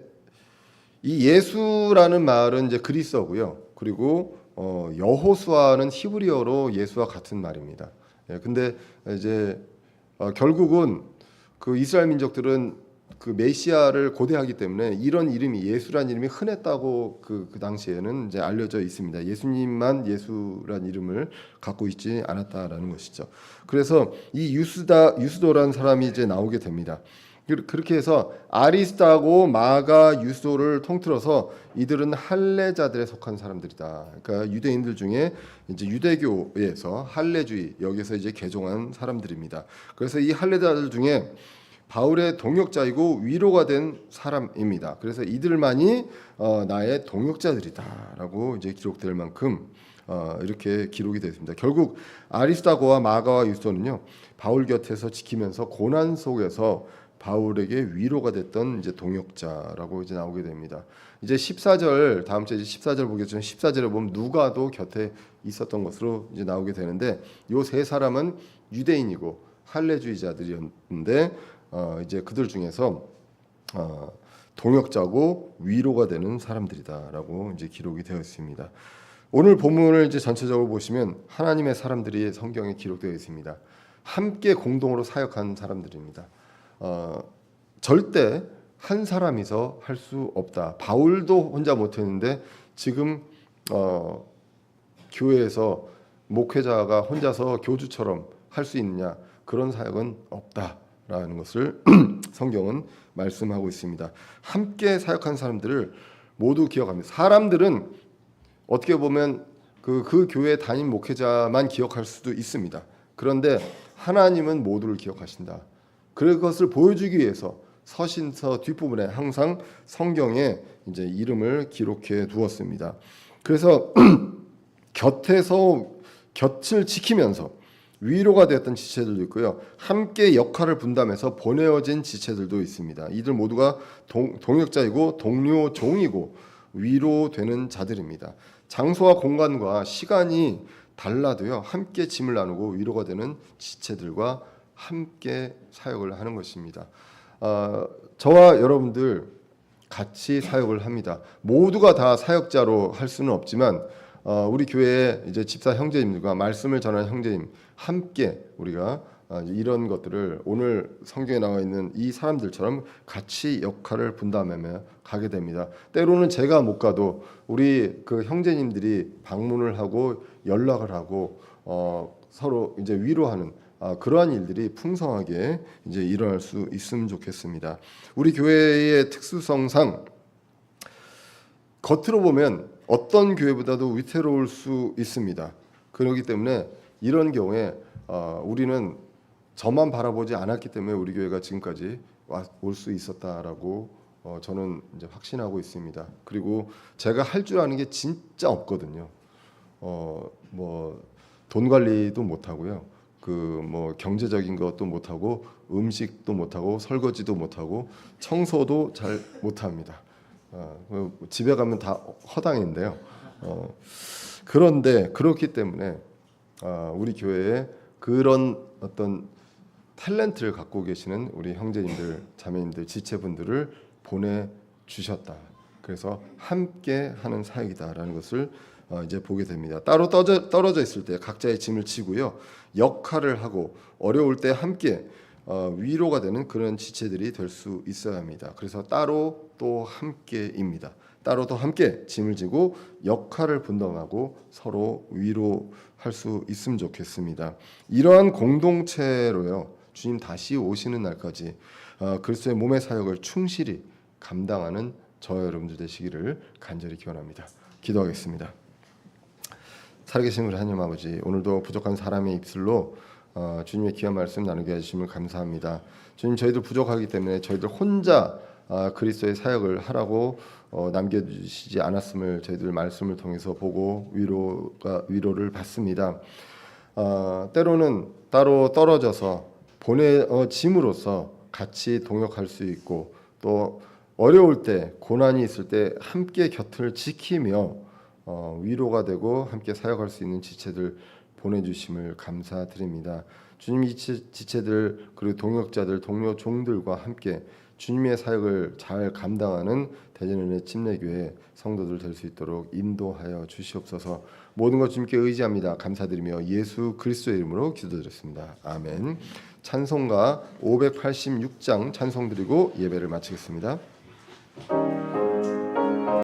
이 예수라는 말은 이제 그리스어고요. 그리고 여호수아는 히브리어로 예수와 같은 말입니다. 예, 근데 이제 결국은 그 이스라엘 민족들은 그 메시아를 고대하기 때문에 이런 이름이 예수란 이름이 흔했다고 그 당시에는 이제 알려져 있습니다. 예수님만 예수란 이름을 갖고 있지 않았다라는 것이죠. 그래서 이 유스도라는 사람이 이제 나오게 됩니다. 그렇게 해서 아리스다고 마가 유스도를 통틀어서 이들은 할례자들에 속한 사람들이다. 그러니까 유대인들 중에 이제 유대교에서 할례주의 여기서 이제 개종한 사람들입니다. 그래서 이 할례자들 중에 바울의 동역자이고 위로가 된 사람입니다. 그래서 이들만이 나의 동역자들이다라고 이제 기록될 만큼 이렇게 기록이 되어 있습니다. 결국 아리스다고와 마가와 유스도는요 바울 곁에서 지키면서 고난 속에서 바울에게 위로가 됐던 이제 동역자라고 이제 나오게 됩니다. 이제 14절 다음 주에 14절 보겠지만 14절에 보면 누가도 곁에 있었던 것으로 이제 나오게 되는데 요 세 사람은 유대인이고 할례주의자들이었는데 이제 그들 중에서 동역자고 위로가 되는 사람들이다라고 이제 기록이 되어 있습니다. 오늘 본문을 이제 전체적으로 보시면 하나님의 사람들이 성경에 기록되어 있습니다. 함께 공동으로 사역한 사람들입니다. 절대 한 사람이서 할 수 없다. 바울도 혼자 못했는데 지금 교회에서 목회자가 혼자서 교주처럼 할 수 있느냐? 그런 사역은 없다라는 것을 성경은 말씀하고 있습니다. 함께 사역한 사람들을 모두 기억합니다. 사람들은 어떻게 보면 그 교회 담임 목회자만 기억할 수도 있습니다. 그런데 하나님은 모두를 기억하신다. 그것을 보여주기 위해서 서신서 뒷부분에 항상 성경에 이제 이름을 기록해 두었습니다. 그래서 곁을 지키면서 위로가 되었던 지체들도 있고요. 함께 역할을 분담해서 보내어진 지체들도 있습니다. 이들 모두가 동역자이고 동료 종이고 위로되는 자들입니다. 장소와 공간과 시간이 달라도요. 함께 짐을 나누고 위로가 되는 지체들과 함께 사역을 하는 것입니다. 저와 여러분들 같이 사역을 합니다. 모두가 다 사역자로 할 수는 없지만 우리 교회의 이제 집사 형제님들과 말씀을 전하는 형제님 함께 우리가 이제 이런 것들을 오늘 성경에 나와 있는 이 사람들처럼 같이 역할을 분담하며 가게 됩니다. 때로는 제가 못 가도 우리 그 형제님들이 방문을 하고 연락을 하고 서로 이제 위로하는 그러한 일들이 풍성하게 이제 일어날 수 있으면 좋겠습니다. 우리 교회의 특수성상 겉으로 보면 어떤 교회보다도 위태로울 수 있습니다. 그렇기 때문에 이런 경우에 우리는 저만 바라보지 않았기 때문에 우리 교회가 지금까지 올 수 있었다라고 저는 이제 확신하고 있습니다. 그리고 제가 할 줄 아는 게 진짜 없거든요. 뭐 돈 관리도 못 하고요. 그 뭐 경제적인 것도 못 하고 음식도 못 하고 설거지도 못 하고 청소도 잘 못 합니다. 집에 가면 다 허당인데요. 그런데 그렇기 때문에 우리 교회에 그런 어떤 탤런트를 갖고 계시는 우리 형제님들, 자매님들, 지체분들을 보내주셨다. 그래서 함께 하는 사역이다라는 것을 이제 보게 됩니다. 따로 떨어져 있을 때 각자의 짐을 지고요. 역할을 하고 어려울 때 함께 위로가 되는 그런 지체들이 될 수 있어야 합니다. 그래서 따로 또 함께입니다. 따로 또 함께 짐을 지고 역할을 분담하고 서로 위로할 수 있으면 좋겠습니다. 이러한 공동체로요. 주님 다시 오시는 날까지 그리스도의 몸의 사역을 충실히 감당하는 저와 여러분들 되시기를 간절히 기원합니다. 기도하겠습니다. 살아계신 우리 하나님 아버지, 오늘도 부족한 사람의 입술로 주님의 귀한 말씀 나누게 해주심을 감사합니다. 주님, 저희들 부족하기 때문에 저희들 혼자 그리스도의 사역을 하라고 남겨주시지 않았음을 저희들 말씀을 통해서 보고 위로를 받습니다. 때로는 따로 떨어져서 보내짐으로써 같이 동역할 수 있고 또 어려울 때 고난이 있을 때 함께 곁을 지키며 위로가 되고 함께 사역할 수 있는 지체들 보내주심을 감사드립니다. 주님, 이 지체들 그리고 동역자들 동료 종들과 함께 주님의 사역을 잘 감당하는 대전은혜 침례교회 성도들 될 수 있도록 인도하여 주시옵소서. 모든 것 주님께 의지합니다. 감사드리며 예수 그리스도의 이름으로 기도드렸습니다. 아멘. 찬송가 586장 찬송 드리고 예배를 마치겠습니다.